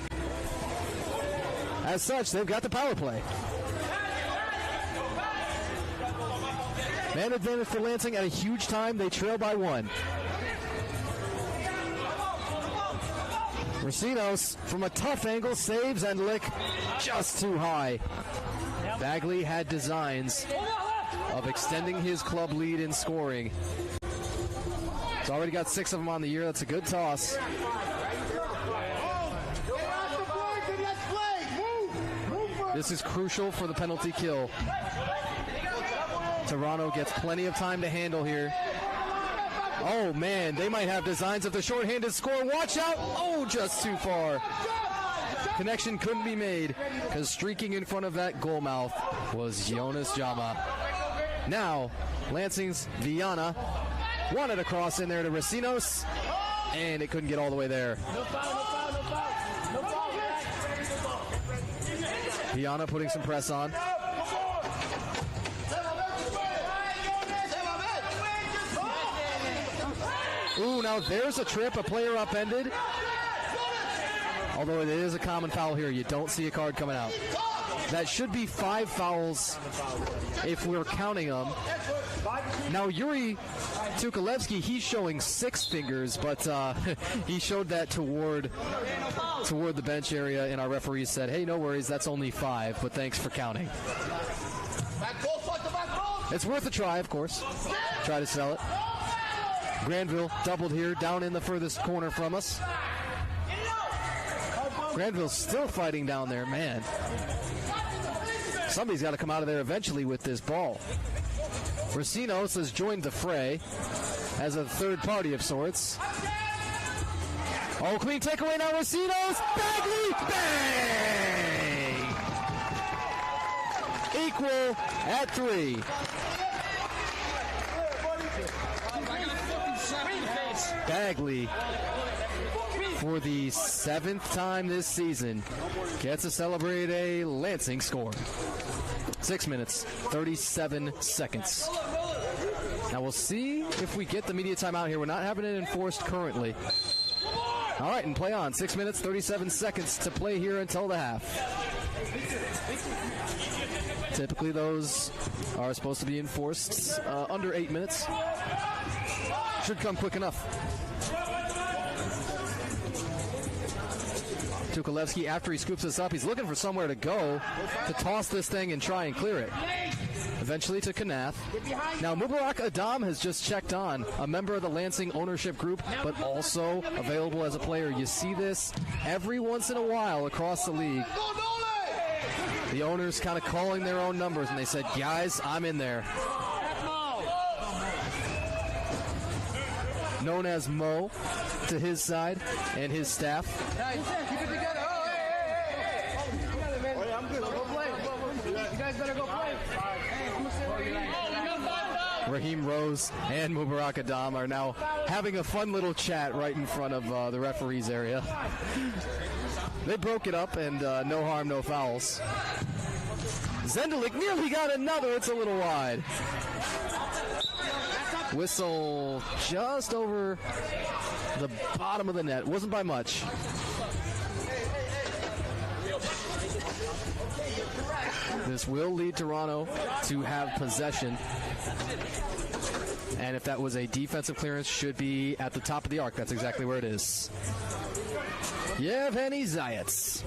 As such, they've got the power play. Man advantage for Lansing at a huge time. They trail by 1. Racinos from a tough angle saves and lick just too high. Bagley had designs of extending his club lead in scoring. He's already got 6 of them on the year. That's a good toss. This is crucial for the penalty kill. Toronto gets plenty of time to handle here. Oh, man, they might have designs of the shorthanded score. Watch out. Oh, just too far. Connection couldn't be made because streaking in front of that goal mouth was Jonas Jama. Now, Lansing's Viana wanted a cross in there to Racinos, and it couldn't get all the way there. Viana putting some press on. Ooh, now there's a trip, a player upended. Although it is a common foul here, you don't see a card coming out. That should be 5 fouls if we're counting them. Now Yuri Tukalevsky, he's showing 6 fingers, but he showed that toward the bench area, and our referees said, hey, no worries, that's only 5, but thanks for counting. It's worth a try, of course. Try to sell it. Granville doubled here, down in the furthest corner from us. Granville's still fighting down there, man. Somebody's got to come out of there eventually with this ball. Racinos has joined the fray as a third party of sorts. Oh, clean takeaway now, Racinos. Bagley, bang! Equal at 3. Bagley, for the 7th time this season, gets to celebrate a Lansing score. 6 minutes, 37 seconds. Now we'll see if we get the media timeout here. We're not having it enforced currently. All right, and play on. 6 minutes, 37 seconds to play here until the half. Typically, those are supposed to be enforced under 8 minutes. Should come quick enough. Tukolevsky, after he scoops this up, he's looking for somewhere to go to toss this thing and try and clear it. Eventually to Kanath. Now, Mubarak Adam has just checked on, a member of the Lansing ownership group, but also available as a player. You see this every once in a while across the league. The owners kind of calling their own numbers, and they said, guys, I'm in there. Known as Mo to his side and his staff. Keep it together. Oh, hey. I'm good. Go play. You guys better go play. Raheem Rose and Mubarak Adam are now having a fun little chat right in front of the referee's area. They broke it up, and no harm, no fouls. Zendelik nearly got another. It's a little wide. Whistle just over the bottom of the net. Wasn't by much. This will lead Toronto to have possession. And if that was a defensive clearance, should be at the top of the arc. That's exactly where it is. Yevgeny Zayats.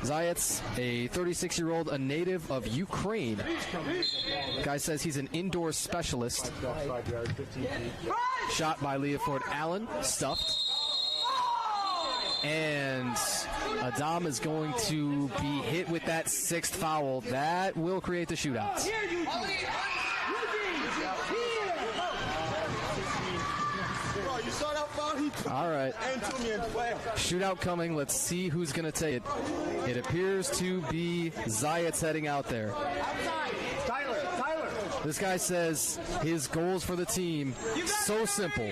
Zayats, a 36-year-old, a native of Ukraine. Guy says he's an indoor specialist. Shot by Leoford Allen, stuffed. And Adam is going to be hit with that sixth foul. That will create the shootout. All right. Shootout coming. Let's see who's going to take it. It appears to be Zayats heading out there. Tyler. This guy says his goals for the team, so simple.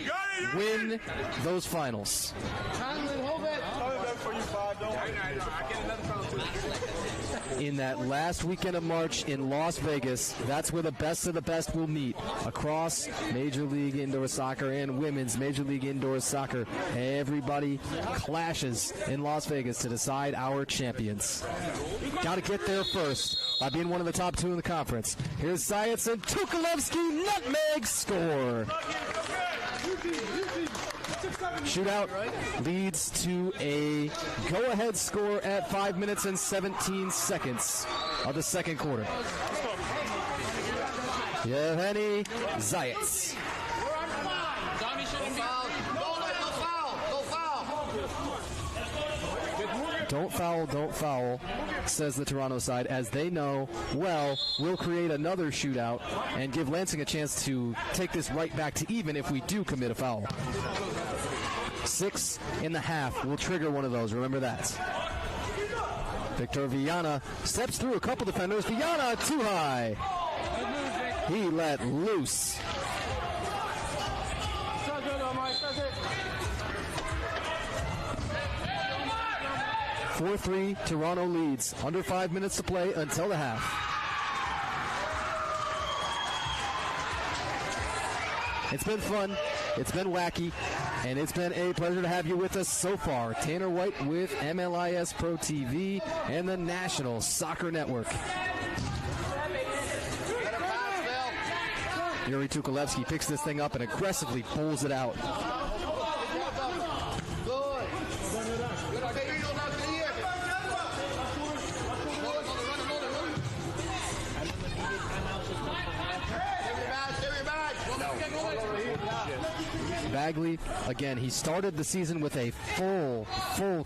Win those finals. In that last weekend of March in Las Vegas, that's where the best of the best will meet across Major League Indoor Soccer and Women's Major League Indoor Soccer. Everybody clashes in Las Vegas to decide our champions. Got to get there first by being one of the top two in the conference. Here's Zayats and Tukolevsky, nutmeg score. Shootout leads to a go-ahead score at 5 minutes and 17 seconds of the second quarter. Yevgeny Zayats. Don't foul, says the Toronto side, as they know, well, we'll create another shootout and give Lansing a chance to take this right back to even if we do commit a foul. 6.5 will trigger one of those. Remember that. Victor Viana steps through a couple defenders. Viana too high. He let loose. 4-3, Toronto leads. Under 5 minutes to play until the half. It's been fun. It's been wacky. And it's been a pleasure to have you with us so far. Tanner White with MLIS Pro TV and the National Soccer Network. Yuri Tukolevsky picks this thing up and aggressively pulls it out. Bagley, again, he started the season with a full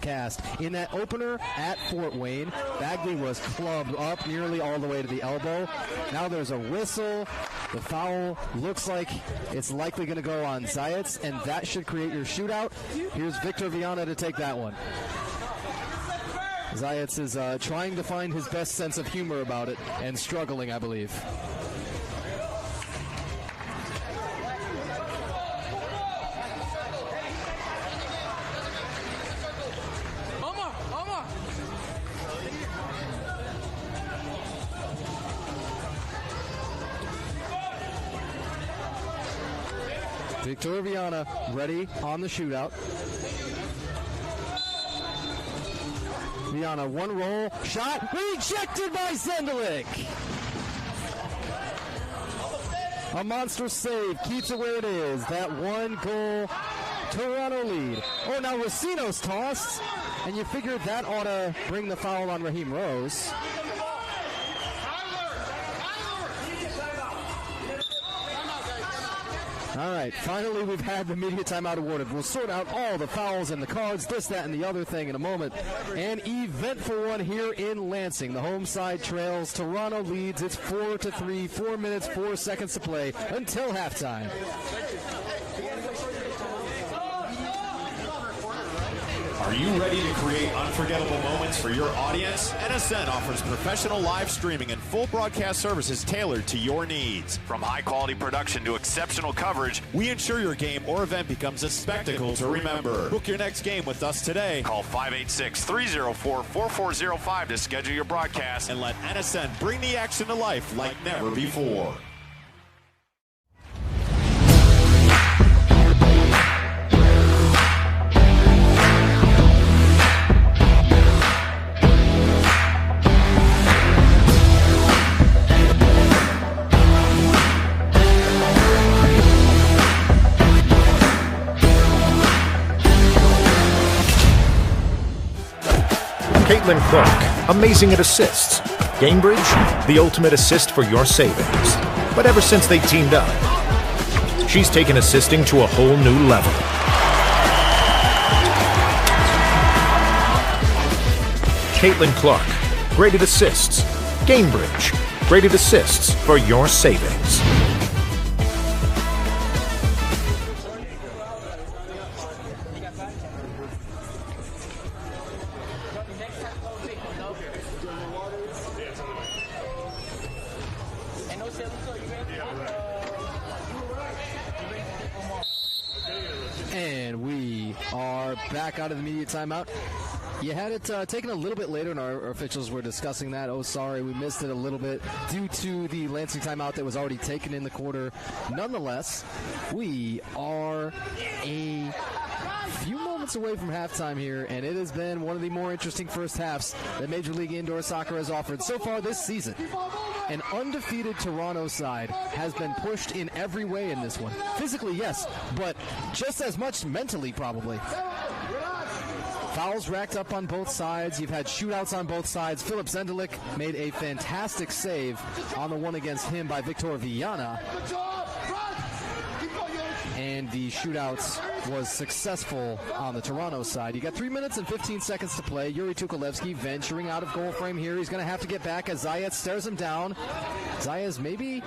cast. In that opener at Fort Wayne, Bagley was clubbed up nearly all the way to the elbow. Now there's a whistle. The foul looks like it's likely going to go on Zayats, and that should create your shootout. Here's Victor Viana to take that one. Zayats is trying to find his best sense of humor about it and struggling, I believe. Victor Viana ready on the shootout. Viana, one roll, shot, rejected by Zendelik. A monster save keeps it where it is. That one goal Toronto lead. Oh, now Racino's tossed, and you figured that ought to bring the foul on Raheem Rose. All right, finally we've had the media timeout awarded. We'll sort out all the fouls and the cards, this, that, and the other thing in a moment. An eventful one here in Lansing. The home side trails. Toronto leads. It's 4-3, 4 minutes, 4 seconds to play until halftime. Are you ready to create unforgettable moments for your audience? NSN offers professional live streaming and full broadcast services tailored to your needs. From high-quality production to exceptional coverage, we ensure your game or event becomes a spectacle to remember. Book your next game with us today. Call 586-304-4405 to schedule your broadcast and let NSN bring the action to life like never before. Caitlin Clark, amazing at assists. Gamebridge, the ultimate assist for your savings. But ever since they teamed up, she's taken assisting to a whole new level. Caitlin Clark, great at assists. Gamebridge, great at assists for your savings. And we are back out of the media timeout. You had it taken a little bit later, and our officials were discussing that. Oh, sorry, we missed it a little bit due to the Lansing timeout that was already taken in the quarter. Nonetheless, we are a few moments away from halftime here, and it has been one of the more interesting first halves that Major League Indoor Soccer has offered so far this season. An undefeated Toronto side has been pushed in every way in this one. Physically, yes, but just as much mentally, probably. Fouls racked up on both sides. You've had shootouts on both sides. Philip Zendelik made a fantastic save on the one against him by Victor Viana. And the shootouts was successful on the Toronto side. You got 3 minutes and 15 seconds to play. Yuri Tukolevsky venturing out of goal frame here. He's going to have to get back as Zayas stares him down. Zayas maybe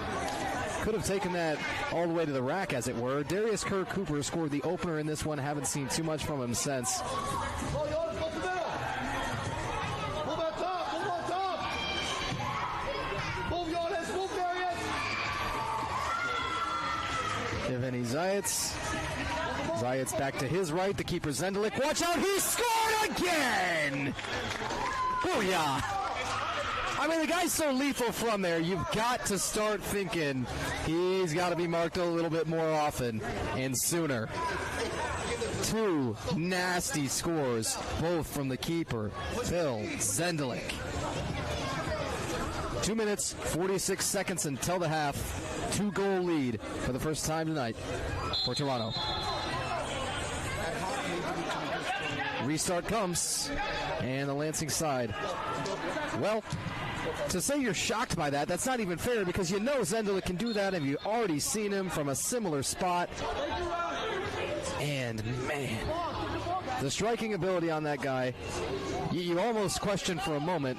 could have taken that all the way to the rack, as it were. Darius Kerr Cooper scored the opener in this one. Haven't seen too much from him since. Evgeny Zayats. Zayats back to his right. The keeper Zendelik. Watch out, he scored again! Booyah! I mean, the guy's so lethal from there, you've got to start thinking he's got to be marked a little bit more often and sooner. Two nasty scores, both from the keeper, Phil Zendelik. 2 minutes, 46 seconds until the half. 2-goal lead for the first time tonight for Toronto. Restart comes, and the Lansing side. Well, to say you're shocked by that, that's not even fair, because you know Zendelik can do that, and you've already seen him from a similar spot. And, man, the striking ability on that guy, you almost question for a moment,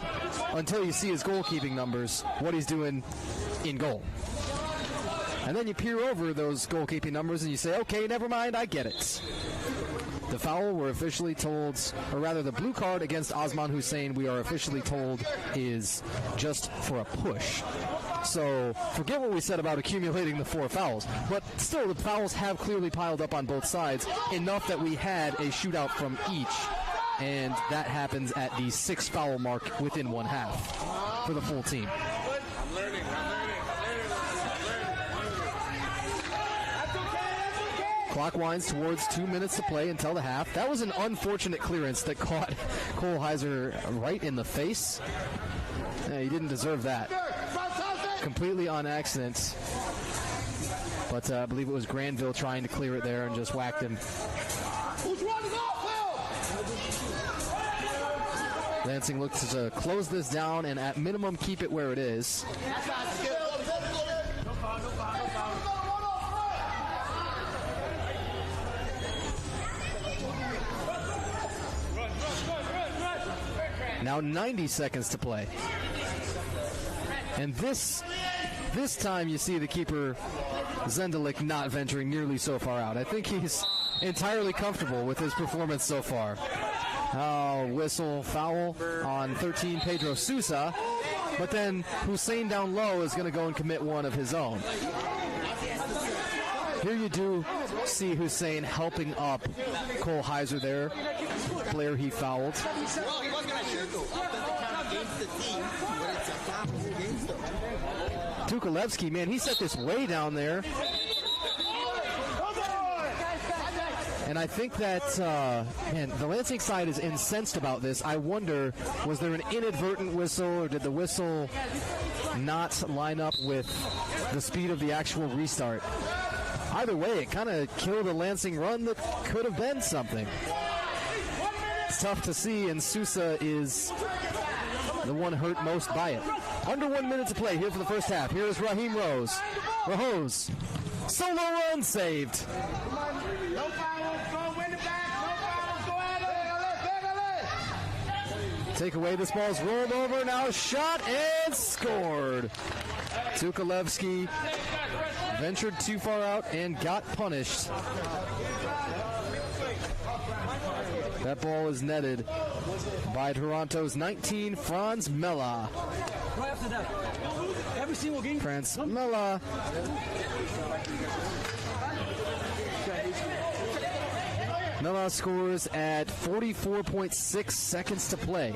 until you see his goalkeeping numbers, what he's doing in goal. And then you peer over those goalkeeping numbers and you say, okay, never mind, I get it. The foul, we're officially told, or rather the blue card against Osman Hussein, we are officially told, is just for a push. So forget what we said about accumulating the 4 fouls, but still the fouls have clearly piled up on both sides, enough that we had a shootout from each, and that happens at the 6 foul mark within one half for the full team. Clock winds towards 2 minutes to play until the half. That was an unfortunate clearance that caught Cole Heiser right in the face. Yeah, he didn't deserve that. Completely on accident. But I believe it was Granville trying to clear it there and just whacked him. Lansing looks to close this down and at minimum keep it where it is. Now 90 seconds to play. And this time you see the keeper, Zendelik, not venturing nearly so far out. I think he's entirely comfortable with his performance so far. Whistle foul on 13, Pedro Sousa. But then Hussein down low is going to go and commit one of his own. Here you do see Hussein helping up Cole Heiser there. Player he fouled. Tukalevsky, man, he set this way down there. And I think that, the Lansing side is incensed about this. I wonder, was there an inadvertent whistle, or did the whistle not line up with the speed of the actual restart? Either way, it kind of killed a Lansing run that could have been something. It's tough to see, and Sousa is the one hurt most by it. Under 1 minute to play here for the first half. Here is Raheem Rose. Rahose. Solo run saved. No fouls, go win the back, no fouls, go at it. Take away, this ball's rolled over, now shot and scored. Tukalevsky ventured too far out and got punished. That ball is netted by Toronto's 19, Franz Mella. Franz Mella. Mella scores at 44.6 seconds to play.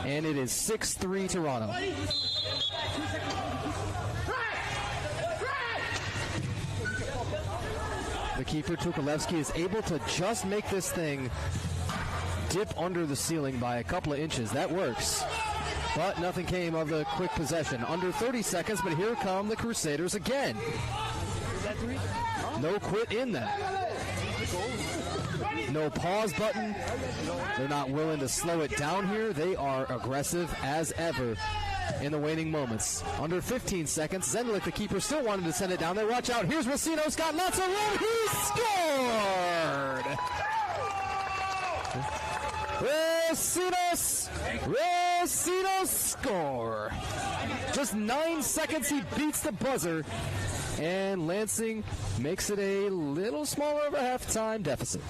And it is 6-3 Toronto. The keeper, Tukalevsky, is able to just make this thing dip under the ceiling by a couple of inches. That works. But nothing came of the quick possession. Under 30 seconds, but here come the Crusaders again. No quit in that. No pause button. They're not willing to slow it down here. They are aggressive as ever in the waning moments. Under 15 seconds, Zendelik, the keeper, still wanted to send it down there. Watch out. Here's Racino's got lots of room. He scored! Racinos score. Just 9 seconds, he beats the buzzer. And Lansing makes it a little smaller of a halftime deficit.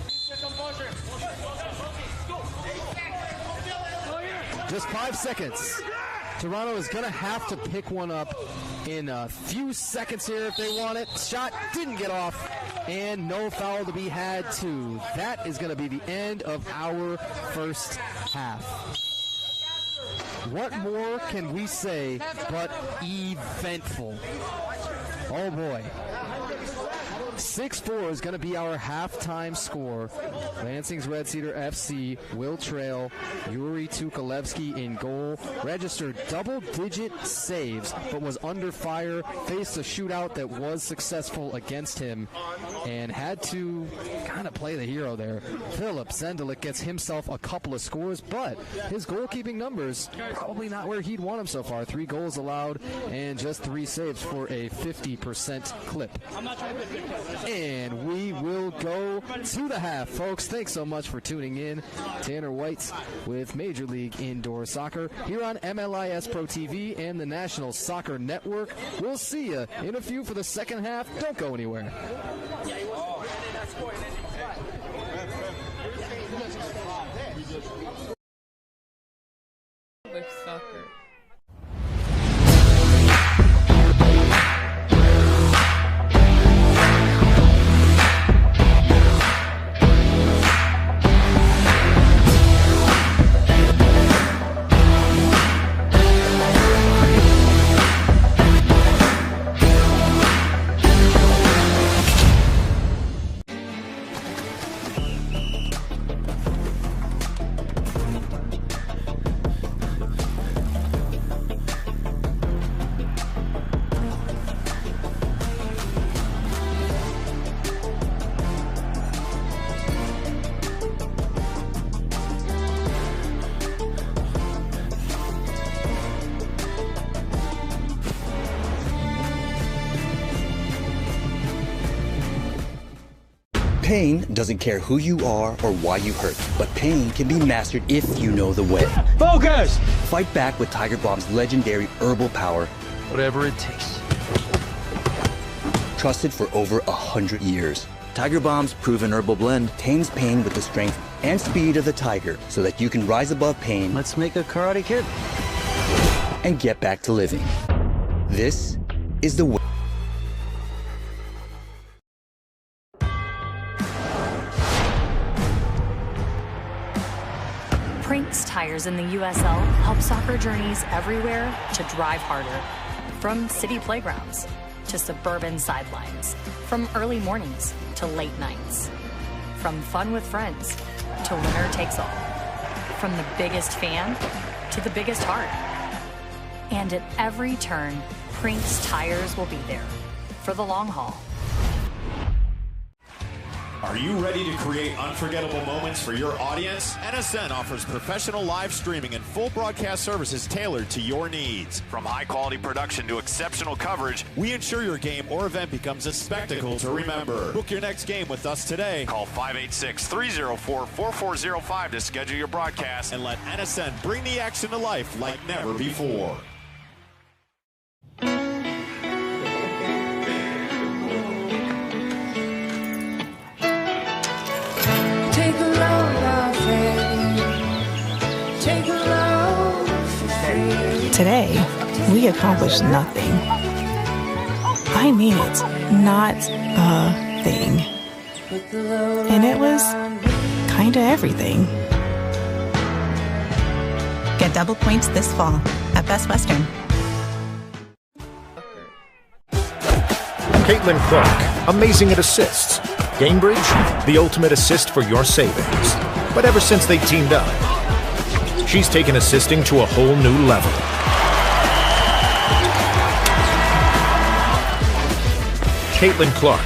Just 5 seconds. Toronto is going to have to pick one up in a few seconds here if they want it. Shot didn't get off, and no foul to be had, too. That is going to be the end of our first half. What more can we say but eventful? Oh, boy. 6-4 is going to be our halftime score. Lansing's Red Cedar FC will trail. Yuri Tukalevsky in goal. Registered double-digit saves, but was under fire. Faced a shootout that was successful against him and had to kind of play the hero there. Philip Zendelik gets himself a couple of scores, but his goalkeeping numbers probably not where he'd want him so far. 3 goals allowed and just 3 saves for a 50% clip. And we will go to the half, folks. Thanks so much for tuning in. Tanner White with Major League Indoor Soccer here on MLIS Pro TV and the National Soccer Network. We'll see you in a few for the second half. Don't go anywhere. With soccer. Pain doesn't care who you are or why you hurt, but pain can be mastered if you know the way. Focus! Fight back with Tiger Bomb's legendary herbal power. Whatever it takes. Trusted for over 100 years. Tiger Bomb's proven herbal blend tames pain with the strength and speed of the tiger so that you can rise above pain. Let's make a Karate Kid. And get back to living. This is the way. Prinks Tires in the USL help soccer journeys everywhere to drive harder. From city playgrounds to suburban sidelines. From early mornings to late nights. From fun with friends to winner takes all. From the biggest fan to the biggest heart. And at every turn, Prinks Tires will be there for the long haul. Are you ready to create unforgettable moments for your audience? NSN offers professional live streaming and full broadcast services tailored to your needs. From high-quality production to exceptional coverage, we ensure your game or event becomes a spectacle to remember. Book your next game with us today. Call 586-304-4405 to schedule your broadcast and let NSN bring the action to life like never before. Today, we accomplished nothing. I mean it, not a thing. And it was kinda everything. Get double points this fall at Best Western. Caitlin Clark, amazing at assists. Gamebridge, the ultimate assist for your savings. But ever since they teamed up, she's taken assisting to a whole new level. Caitlin Clark,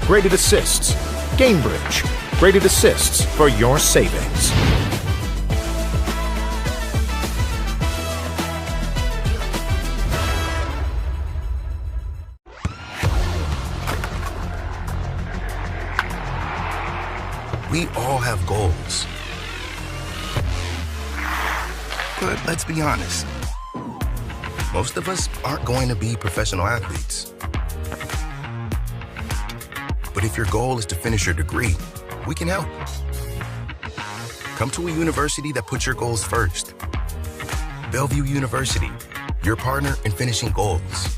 graded assists. Gamebridge, graded assists for your savings. We all have goals. But let's be honest, most of us aren't going to be professional athletes. But if your goal is to finish your degree, we can help. Come to a university that puts your goals first. Bellevue University, your partner in finishing goals.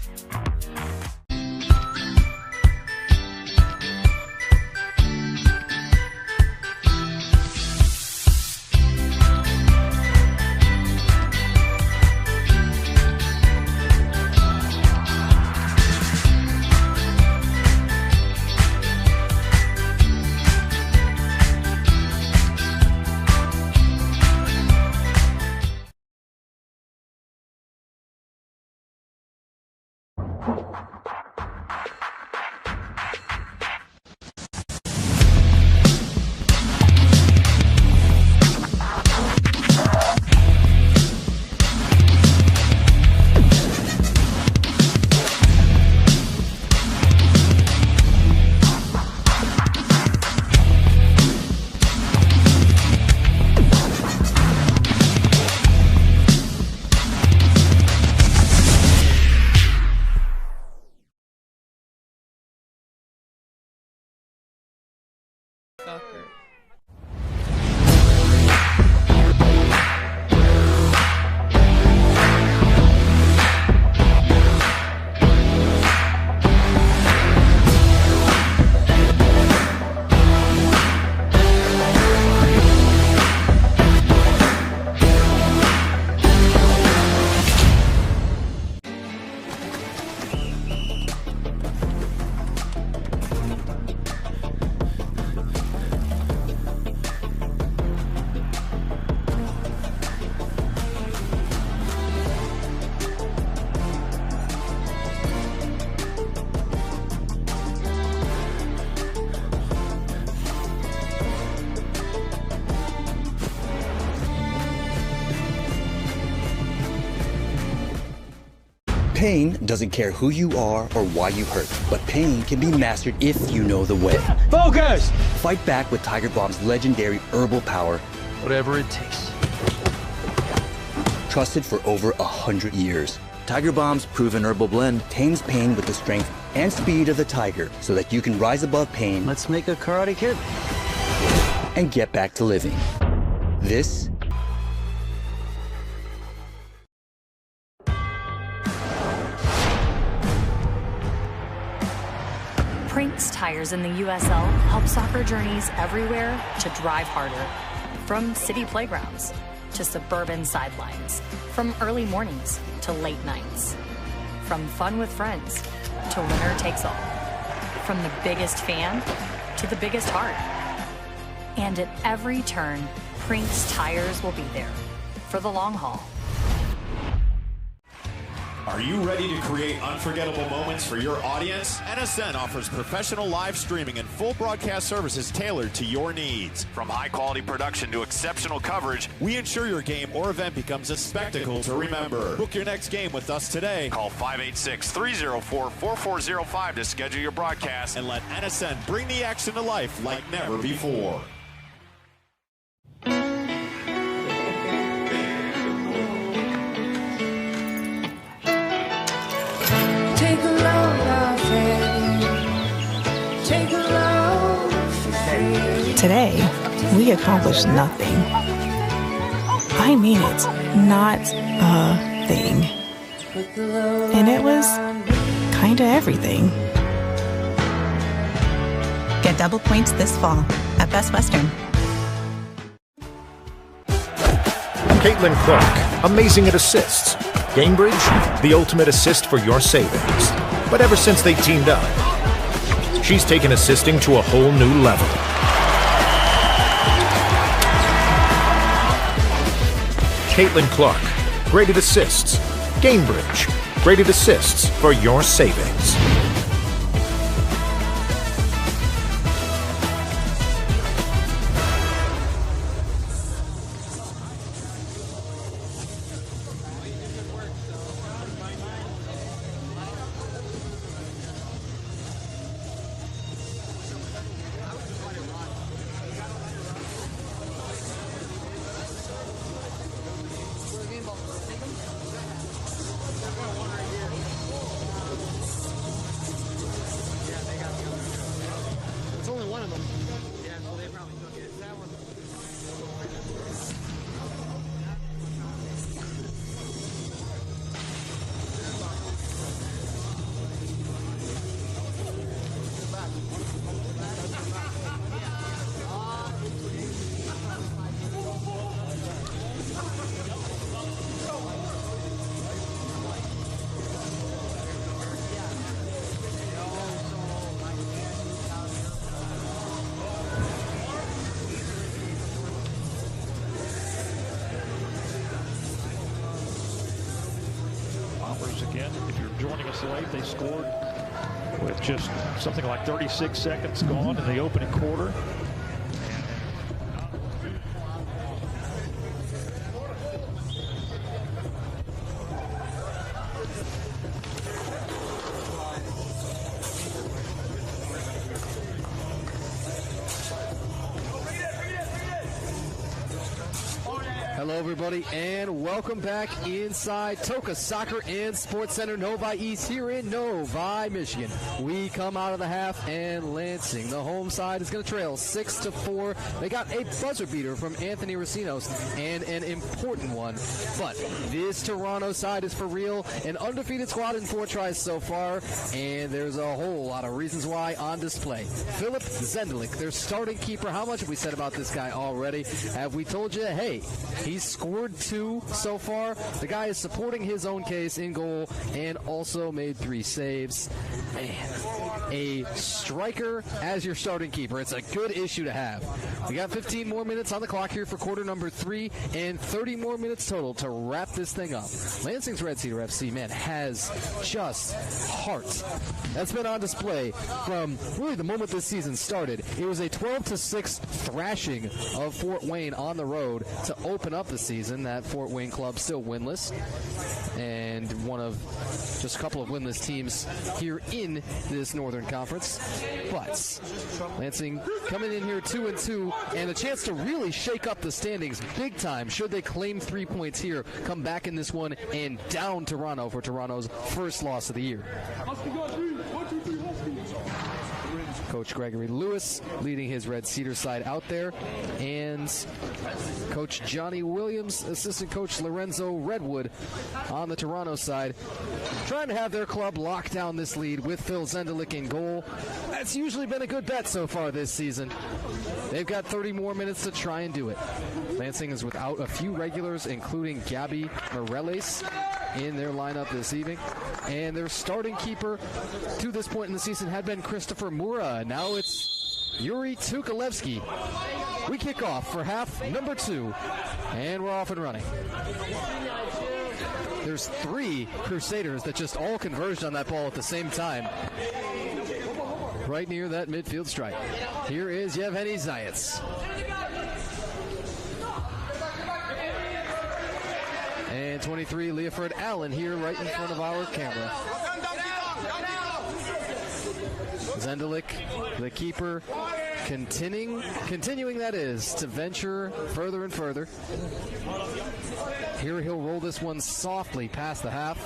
Pain doesn't care who you are or why you hurt, but pain can be mastered if you know the way. Focus! Fight back with Tiger Bomb's legendary herbal power. Whatever it takes. Trusted for over 100 years. Tiger Bomb's proven herbal blend tames pain with the strength and speed of the tiger so that you can rise above pain. Let's make a Karate Kid. And get back to living. This Prinks tires in the USL help soccer journeys everywhere to drive harder. From city playgrounds to suburban sidelines. From early mornings to late nights. From fun with friends to winner takes all. From the biggest fan to the biggest heart. And at every turn, Prinks tires will be there for the long haul. Are you ready to create unforgettable moments for your audience? NSN offers professional live streaming and full broadcast services tailored to your needs. From high-quality production to exceptional coverage, we ensure your game or event becomes a spectacle to remember. Book your next game with us today. Call 586-304-4405 to schedule your broadcast and let NSN bring the action to life like never before. Today, we accomplished nothing. I mean it, not a thing. And it was kinda everything. Get double points this fall at Best Western. Caitlin Clark, amazing at assists. Gamebridge, the ultimate assist for your savings. But ever since they teamed up, she's taken assisting to a whole new level. Caitlin Clark, great at assists. Gamebridge, great at assists for your savings. Again, if you're joining us late, they scored with just something like 36 seconds gone in the opening quarter. Hello, everybody, and welcome back inside Toka Soccer and Sports Center Novi East here in Novi, Michigan. We come out of the half, and Lansing, the home side, is going to trail 6-4. They got a buzzer beater from Anthony Racinos and an important one, but this Toronto side is for real. An undefeated squad in 4 tries so far, and there's a whole lot of reasons why on display. Philip Zendelik, their starting keeper. How much have we said about this guy already? Have we told you, hey, he's scored 2 so far. The guy is supporting his own case in goal and also made 3 saves. Man, a striker as your starting keeper. It's a good issue to have. We got 15 more minutes on the clock here for quarter number 3 and 30 more minutes total to wrap this thing up. Lansing's Red Cedar FC, man, has just heart. That's been on display from really the moment this season started. It was a 12-6 thrashing of Fort Wayne on the road to open up the season. That Fort Wayne club still winless, and one of just a couple of winless teams here in this Northern Conference. But Lansing coming in here 2-2, and a chance to really shake up the standings big time should they claim 3 points here, come back in this one, and down Toronto for Toronto's first loss of the year. Coach Gregory Lewis leading his Red Cedar side out there, and Coach Johnny Williams, assistant coach Lorenzo Redwood on the Toronto side, trying to have their club lock down this lead with Phil Zendelik in goal. That's usually been a good bet so far this season. They've got 30 more minutes to try and do it. Lansing is without a few regulars, including Gabby Moreles in their lineup this evening. And their starting keeper to this point in the season had been Christopher Mura. Now it's Yuri Tukalevsky. We kick off for half number 2, and we're off and running. There's 3 Crusaders that just all converged on that ball at the same time, right near that midfield stripe. Here is Yevgeny Zayats. And 23, Leoford Allen here right in front of our camera. Zendelik, the keeper, continuing that is, to venture further and further. Here he'll roll this one softly past the half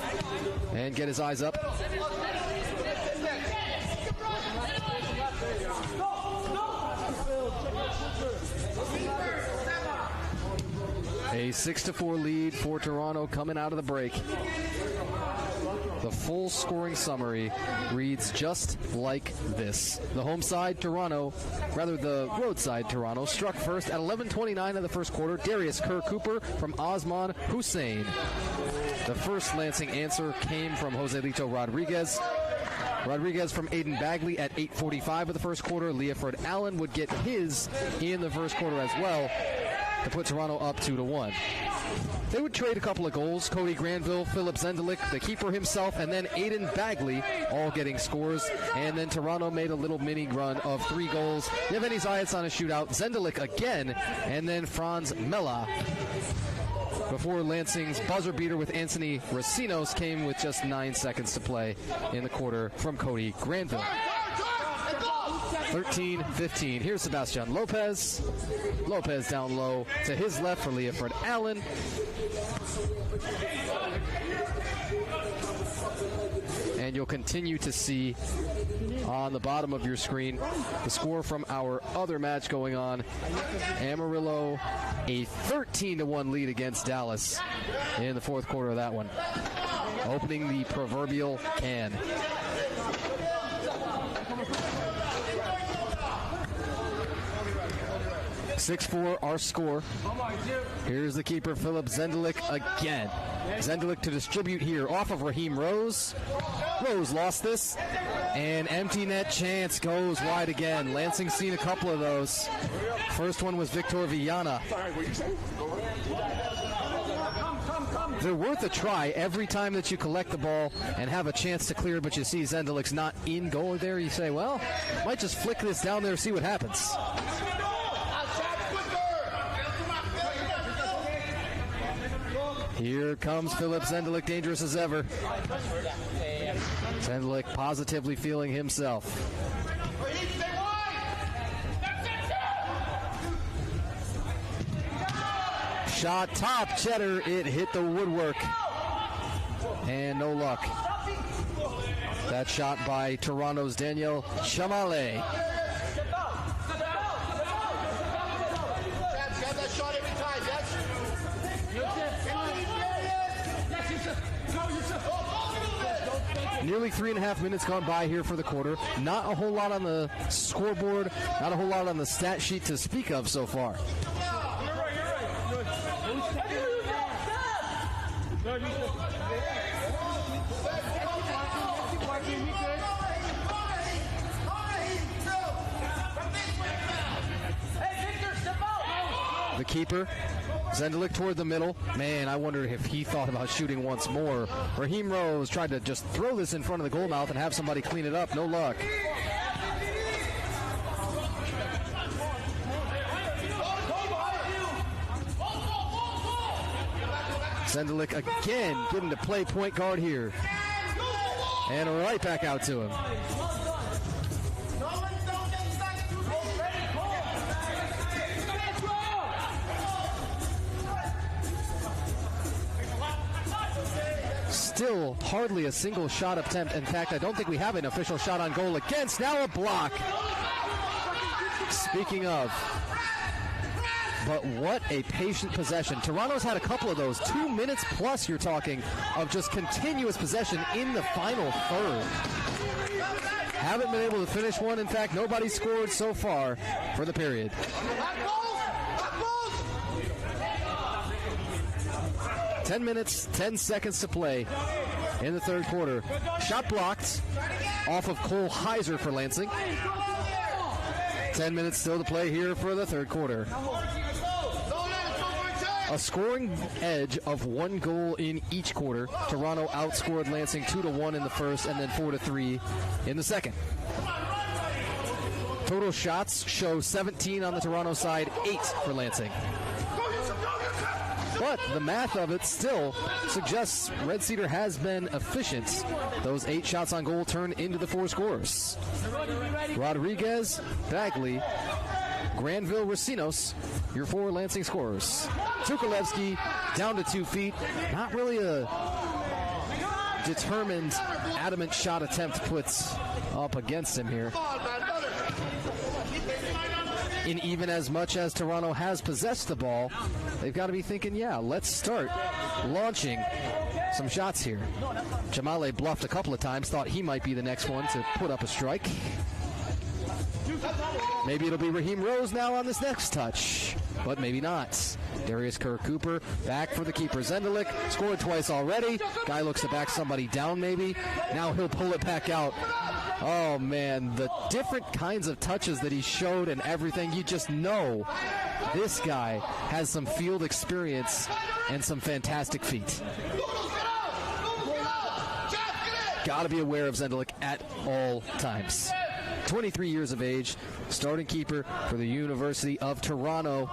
and get his eyes up. A 6-4 lead for Toronto coming out of the break. The full scoring summary reads just like this. The home side, Toronto, rather the road side, Toronto, struck first at 11:29 of the first quarter. Darius Kerr-Cooper from Osman Hussein. The first Lansing answer came from Joselito Rodriguez. Rodriguez from Aiden Bagley at 8:45 of the first quarter. Leoford Allen would get his in the first quarter as well to put Toronto up 2-1. They would trade a couple of goals. Cody Granville, Philip Zendelik, the keeper himself, and then Aiden Bagley all getting scores. And then Toronto made a little mini run of 3 goals. Yevgeny Zayats on a shootout, Zendelik again, and then Franz Mella. Before Lansing's buzzer beater with Anthony Racinos came with just 9 seconds to play in the quarter from Cody Granville. 13-15. Here's Sebastian Lopez. Lopez down low to his left for Leoford Allen. And you'll continue to see on the bottom of your screen the score from our other match going on. Amarillo, a 13-1 lead against Dallas in the fourth quarter of that one, opening the proverbial can. 6-4 our score. Here's the keeper, Philip Zendelik again. Zendelik to distribute here off of Raheem Rose. Rose lost this, and empty net chance goes wide again. Lansing's seen a couple of those. First one was Victor Villana. They're worth a try every time that you collect the ball and have a chance to clear, but you see Zendelik's not in goal there. You say, well, might just flick this down there, see what happens. Here comes Philip Zendelik, dangerous as ever. Zendelik positively feeling himself. Shot top cheddar, it hit the woodwork. And no luck. That shot by Toronto's Daniel Chamale. Nearly 3.5 minutes gone by here for the quarter. Not a whole lot on the scoreboard, not a whole lot on the stat sheet to speak of so far. The keeper, Zendelik toward the middle. Man, I wonder if he thought about shooting once more. Raheem Rose tried to just throw this in front of the goal mouth and have somebody clean it up. No luck. Zendelik again getting to play point guard here. And right back out to him. Still hardly a single shot attempt. In fact, I don't think we have an official shot on goal against. Now a block. Speaking of, but what a patient possession. Toronto's had a couple of those. 2 minutes plus, you're talking, of just continuous possession in the final third. Haven't been able to finish one. In fact, nobody scored so far for the period. 10 minutes, 10 seconds to play in the third quarter. Shot blocked off of Cole Heiser for Lansing. 10 minutes still to play here for the third quarter. A scoring edge of 1 goal in each quarter. Toronto outscored Lansing 2-1 in the first and then 4-3 in the second. Total shots show 17 on the Toronto side, 8 for Lansing. But the math of it still suggests Red Cedar has been efficient. Those 8 shots on goal turn into the 4 scorers. Rodriguez, Bagley, Granville, Racinos, your 4 Lansing scorers. Tukalevsky down to 2 feet. Not really a determined, adamant shot attempt puts up against him here. In even as much as Toronto has possessed the ball, they've got to be thinking, yeah, let's start launching some shots here. Jamale bluffed a couple of times, thought he might be the next one to put up a strike. Maybe it'll be Raheem Rose now on this next touch, but maybe not. Darius Kerr-Cooper back for the keeper. Zendelik scored twice already. Guy looks to back somebody down maybe. Now he'll pull it back out. Oh, man, the different kinds of touches that he showed and everything, you just know this guy has some field experience and some fantastic feet. Got to be aware of Zendelik at all times. 23 years of age, starting keeper for the University of Toronto,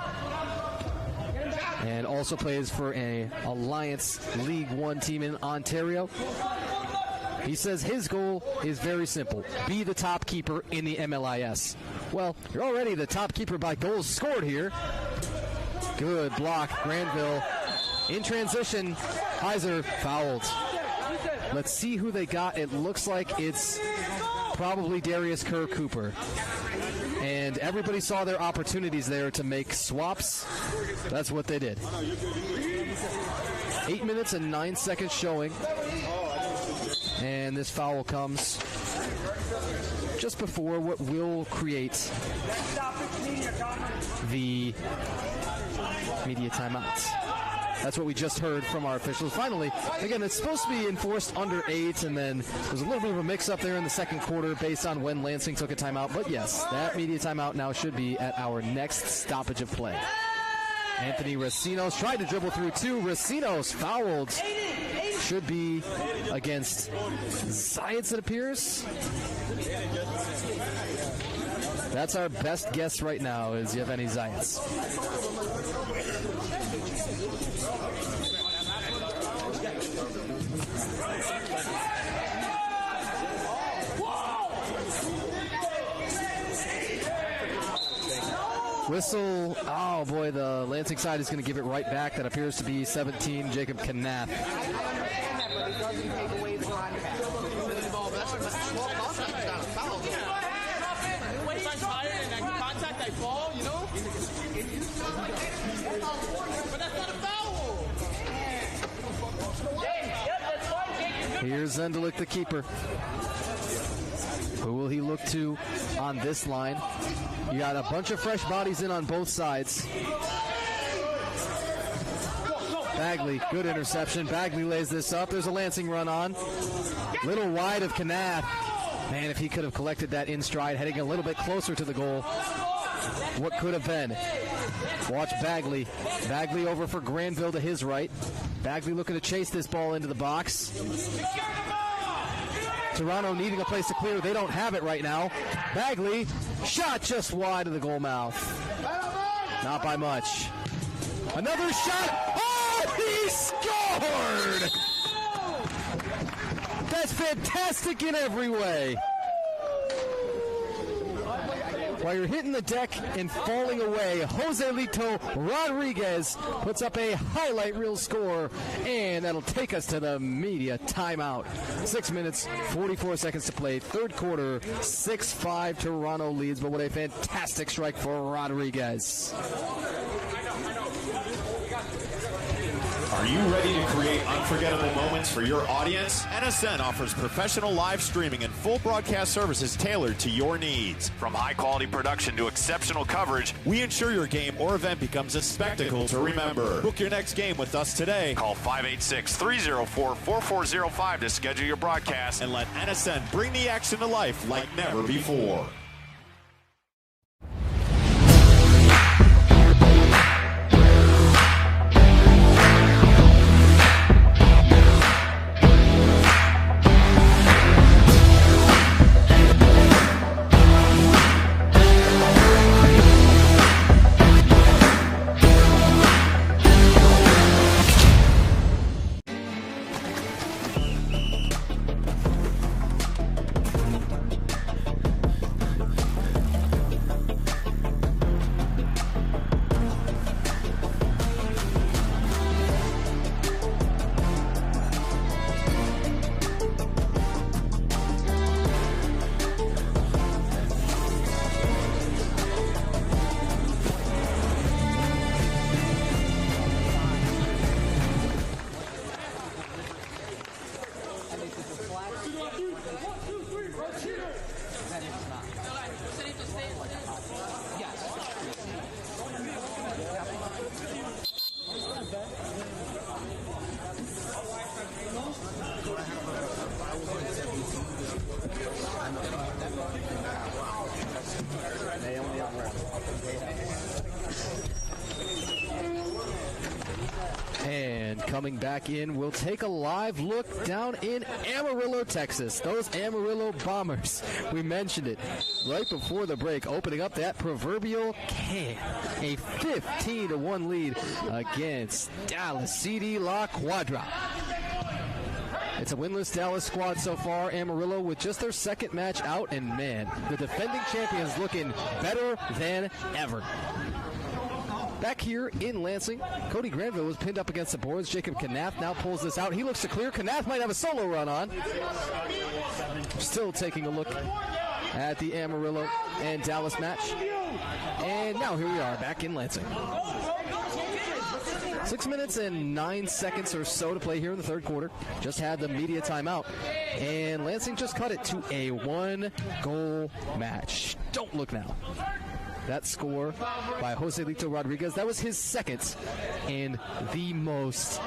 and also plays for an Alliance League One team in Ontario. He says his goal is very simple: be the top keeper in the MLIS. Well, you're already the top keeper by goals scored here. Good block, Granville. In transition, Heiser fouled. Let's see who they got. It looks like it's probably Darius Kerr-Cooper. And everybody saw their opportunities there to make swaps. That's what they did. 8 minutes and 9 seconds showing. And this foul comes just before what will create the media timeouts. That's what we just heard from our officials. Finally, again, it's supposed to be enforced under 8, and then there's a little bit of a mix-up there in the second quarter based on when Lansing took a timeout. But yes, that media timeout now should be at our next stoppage of play. Anthony Racinos tried to dribble through 2. Racinos fouled. Should be against Zayats, it appears. That's our best guess right now, is Yevgeny Zayats. Whistle. Oh, boy, the Lansing side is going to give it right back. That appears to be 17, Jacob Knapp. Here's Zendelik, the keeper. Who will he look to on this line? You got a bunch of fresh bodies in on both sides. Bagley, good interception. Bagley lays this up. There's a Lansing run on. Little wide of Knapp. Man, if he could have collected that in stride, heading a little bit closer to the goal. What could have been? Watch Bagley. Bagley over for Granville to his right. Bagley looking to chase this ball into the box. Toronto needing a place to clear. They don't have it right now. Bagley, shot just wide of the goal mouth. Not by much. Another shot. Oh, he fantastic in every way. While you're hitting the deck and falling away, Joselito Rodriguez puts up a highlight reel score, and that'll take us to the media timeout. 6 minutes, 44 seconds to play. Third quarter, 6-5 Toronto leads, but what a fantastic strike for Rodriguez. Are you ready to create unforgettable moments for your audience? NSN offers professional live streaming and full broadcast services tailored to your needs. From high-quality production to exceptional coverage, we ensure your game or event becomes a spectacle to remember. Book your next game with us today. Call 586-304-4405 to schedule your broadcast and let NSN bring the action to life like never before. And coming back in, we'll take a live look down in Amarillo, Texas. Those Amarillo Bombers, we mentioned it right before the break, opening up that proverbial can. A 15-1 lead against Dallas CD La Cuadra. It's a winless Dallas squad so far. Amarillo with just their second match out, and man, the defending champions looking better than ever. Back here in Lansing, Cody Granville was pinned up against the boards. Jacob Knaff now pulls this out. He looks to clear. Knaff might have a solo run on. Still taking a look at the Amarillo and Dallas match. And now here we are back in Lansing. 6 minutes and 9 seconds or so to play here in the third quarter. Just had the media timeout. And Lansing just cut it to a 1-goal match. Don't look now. That score by Joselito Rodriguez, that was his second and the most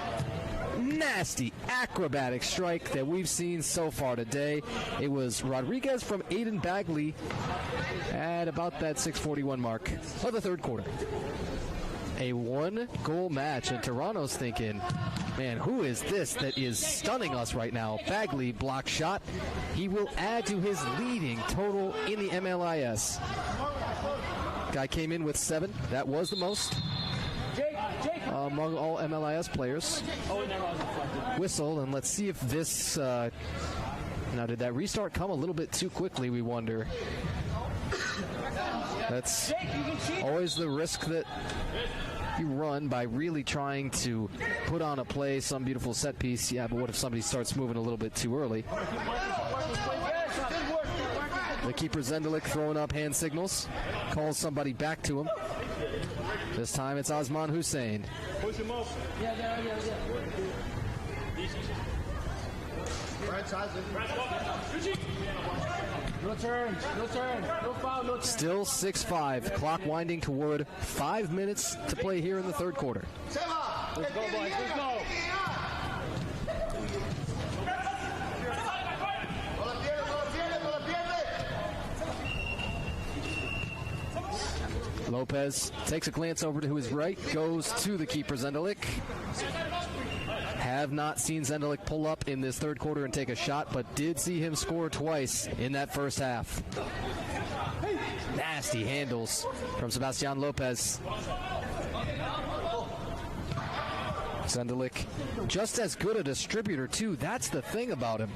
nasty acrobatic strike that we've seen so far today. It was Rodriguez from Aiden Bagley at about that 6:41 mark of the third quarter. A 1-goal match, and Toronto's thinking, man, who is this that is stunning us right now? Bagley block shot. He will add to his leading total in the MLIS. Guy came in with 7. That was the most among all MLIS players. Whistle, and let's see if this... now, did that restart come a little bit too quickly, we wonder? That's always the risk that you run by really trying to put on a play, some beautiful set piece. Yeah, but what if somebody starts moving a little bit too early? The keeper Zendelik throwing up hand signals, calls somebody back to him. This time it's Osman Hussein. Push him up. Yeah. No turn, no foul, no turn. Still 6-5, clock winding toward 5 minutes to play here in the third quarter. Let's go, boys, let's go. Lopez takes a glance over to his right, goes to the keeper Zendelik. Have not seen Zendelik pull up in this third quarter and take a shot, but did see him score twice in that first half. Nasty handles from Sebastian Lopez. Zendelik, just as good a distributor, too. That's the thing about him.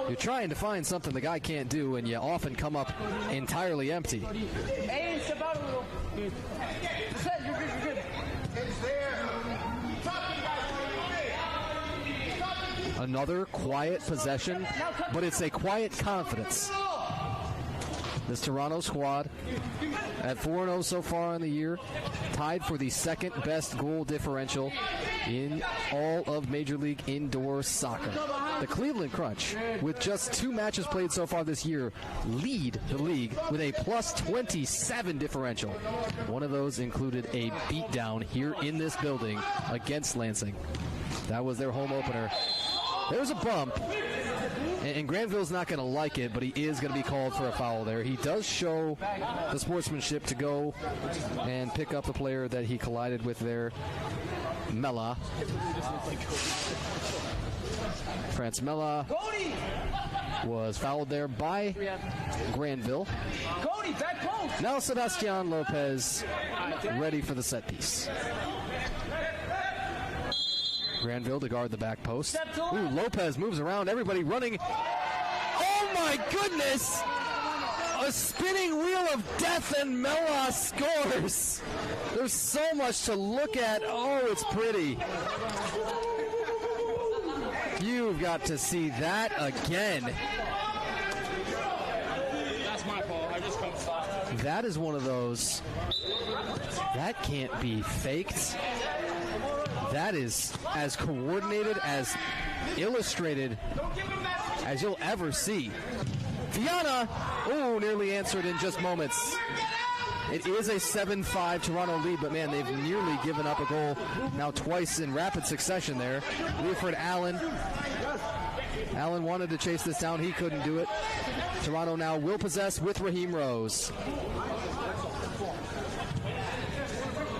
You're trying to find something the guy can't do, and you often come up entirely empty. Another quiet possession, but it's a quiet confidence. This Toronto squad at 4-0 so far in the year, tied for the second best goal differential in all of Major League Indoor Soccer. The Cleveland Crunch, with just 2 matches played so far this year, lead the league with a plus 27 differential. One of those included a beatdown here in this building against Lansing. That was their home opener. There's a bump, and Granville's not going to like it, but he is going to be called for a foul there. He does show the sportsmanship to go and pick up the player that he collided with there, Mella. France Mella was fouled there by Granville. Now Sebastian Lopez ready for the set piece. Granville to guard the back post. Ooh, Lopez moves around. Everybody running. Oh, my goodness! A spinning wheel of death, and Mela scores. There's so much to look at. Oh, it's pretty. You've got to see that again. That's my fault. I just come fast. That is one of those. That can't be faked. That is as coordinated, as illustrated as you'll ever see. Viana, oh, nearly answered in just moments. It is a 7-5 Toronto lead, but man, they've nearly given up a goal now twice in rapid succession there. Leiford Allen. Allen wanted to chase this down. He couldn't do it. Toronto now will possess with Raheem Rose.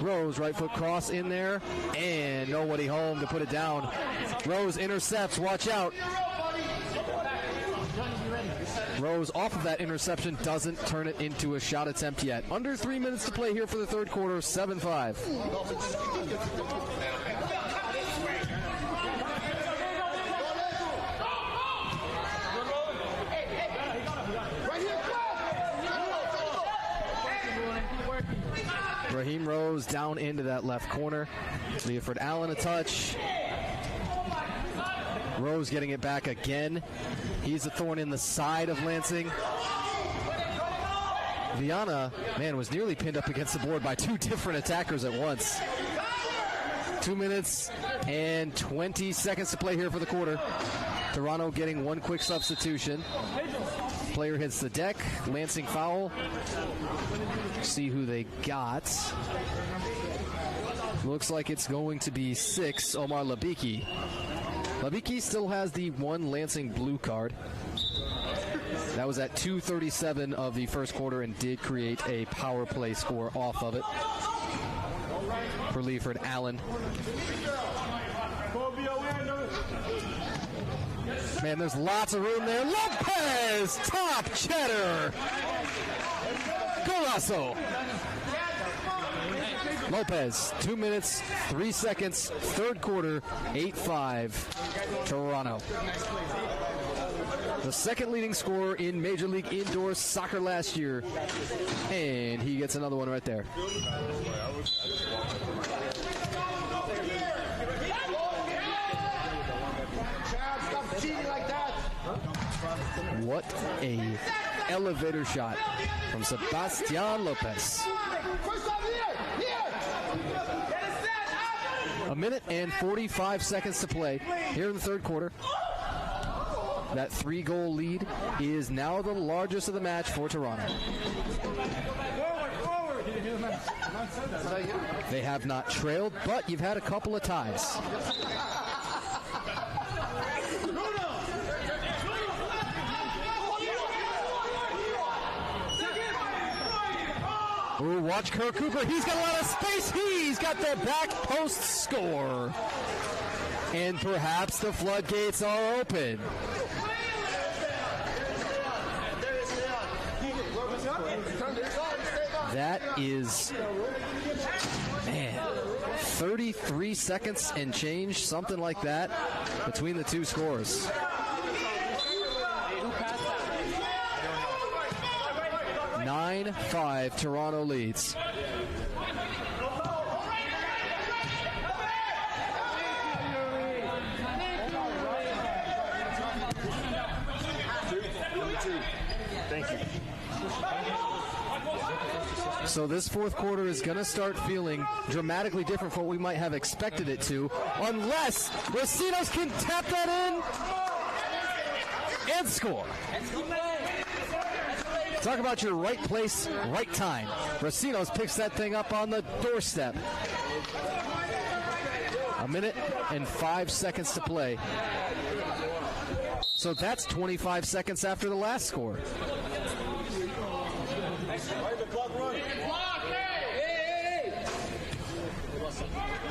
Rose, right foot cross in there, and nobody home to put it down. Rose intercepts, watch out. Rose off of that interception, doesn't turn it into a shot attempt yet. Under 3 minutes to play here for the third quarter, 7-5. Raheem Rose down into that left corner. Leiford Allen a touch. Rose getting it back again. He's a thorn in the side of Lansing. Viana, man, was nearly pinned up against the board by 2 different attackers at once. 2 minutes and 20 seconds to play here for the quarter. Toronto getting 1 quick substitution. Player hits the deck. Lansing foul. See who they got. Looks like it's going to be 6, Omar Labiki. Labiki still has the 1 Lansing blue card. That was at 2:37 of the first quarter and did create a power play score off of it for Leiford Allen. Man, there's lots of room there. Lopez, top cheddar. Golazo. Lopez, 2 minutes, 3 seconds, third quarter, 8-5, Toronto. The second leading scorer in Major League Indoor Soccer last year, and he gets another one right there. What a elevator shot from Sebastian Lopez. A minute and 45 seconds to play here in the third quarter. That 3-goal lead is now the largest of the match for Toronto. They have not trailed, but you've had a couple of ties. Ooh, watch Kerr Cooper. He's got a lot of space. He's got the back post score. And perhaps the floodgates are open. That is, man, 33 seconds and change, something like that, between the two scores. 9-5, Toronto leads. Thank you. So this fourth quarter is going to start feeling dramatically different from what we might have expected it to, unless Racinos can tap that in and score. Talk about your right place, right time. Racinos picks that thing up on the doorstep. 1 minute and 5 seconds to play. So that's 25 seconds after the last score.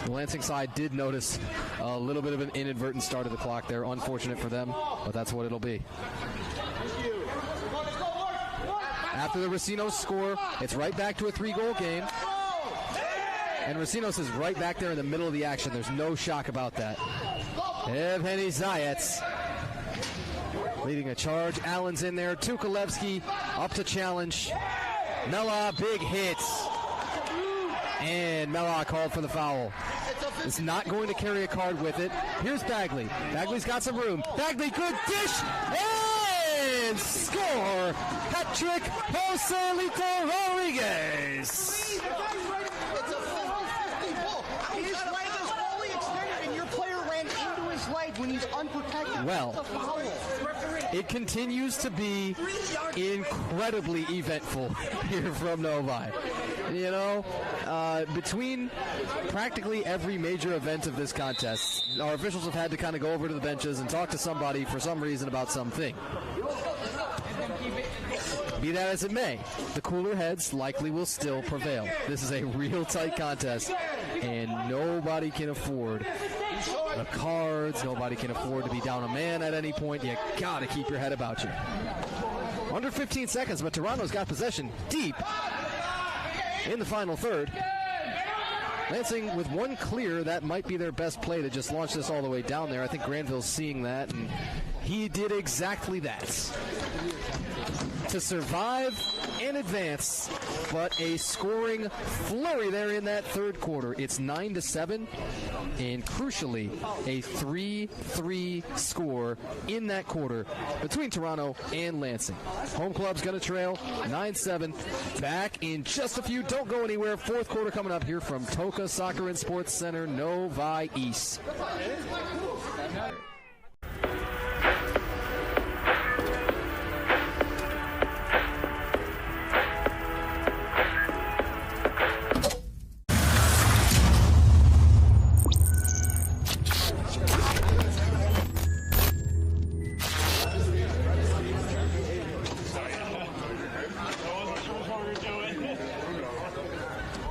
The Lansing side did notice a little bit of an inadvertent start of the clock there. Unfortunate for them, but that's what it'll be. After the Racinos score, it's right back to a 3-goal game. And Racinos is right back there in the middle of the action. There's no shock about that. Evgeny Zayats leading a charge. Allen's in there. Tukalevsky up to challenge. Mela, big hits. And Mela called for the foul. It's not going to carry a card with it. Here's Bagley. Bagley's got some room. Bagley, good dish. And score. Patrick Joselito Rodriguez. When he's unprotected. Well, it continues to be incredibly eventful here from Novi. You know, between practically every major event of this contest, our officials have had to kind of go over to the benches and talk to somebody for some reason about something. Be that as it may, the cooler heads likely will still prevail. This is a real tight contest, and nobody can afford the cards. Nobody can afford to be down a man at any point. You gotta keep your head about you. Under 15 seconds, but Toronto's got possession deep in the final third. Lansing with one clear, that might be their best play to just launch this all the way down there. I think Granville's seeing that, and he did exactly that. To survive and advance, but a scoring flurry there in that third quarter. It's 9-7, and crucially, a 3-3 score in that quarter between Toronto and Lansing. Home club's going to trail 9-7. Back in just a few. Don't go anywhere. Fourth quarter coming up here from Toka Soccer and Sports Center, Novi East.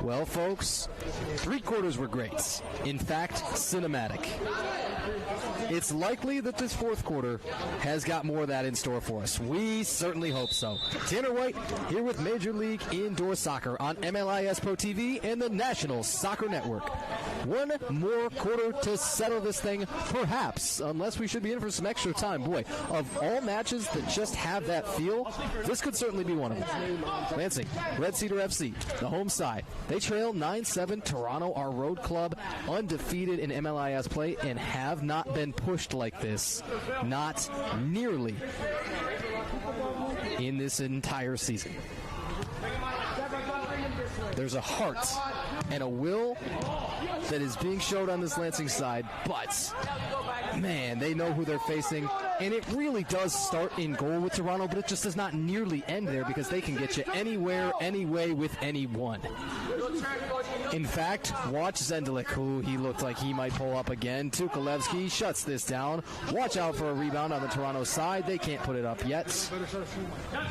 Well, folks, 3 quarters were great. In fact, cinematic. It's likely that this fourth quarter has got more of that in store for us. We certainly hope so. Tanner White here with Major League Indoor Soccer on MLIS Pro TV and the National Soccer Network. One more quarter to settle this thing, perhaps, unless we should be in for some extra time. Boy, of all matches that just have that feel, this could certainly be one of them. Lansing, Red Cedar FC, the home side. They trail 9-7. Toronto, our road club, undefeated in MLIS play and have not been pushed like this, not nearly, in this entire season. There's a heart and a will that is being showed on this Lansing side, but man, they know who they're facing, and it really does start in goal with Toronto, but it just does not nearly end there because they can get you anywhere, anyway, with anyone. In fact, watch Zendelik, who he looked like he might pull up again. Tukalevsky shuts this down. Watch out for a rebound on the Toronto side. They can't put it up yet.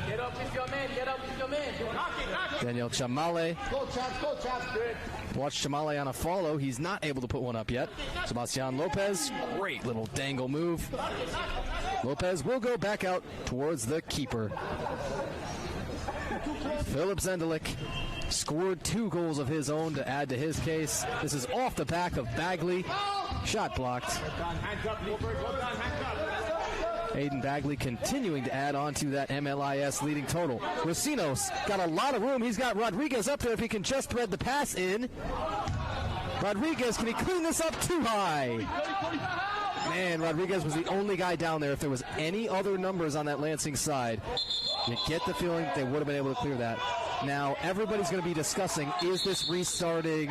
Get up with your man, get up with your man. Daniel Chamale. Watch Chamale on a follow. He's not able to put one up yet. Sebastian Lopez, great little dangle move. Lopez will go back out towards the keeper. Philip Zendelik scored 2 goals of his own to add to his case. This is off the back of Bagley. Shot blocked. Aiden Bagley continuing to add on to that MLIS leading total. Racino's got a lot of room. He's got Rodriguez up there if he can just thread the pass in. Rodriguez, can he clean this up too high? Man, Rodriguez was the only guy down there. If there was any other numbers on that Lansing side, you get the feeling they would have been able to clear that. Now, everybody's going to be discussing, is this restarting?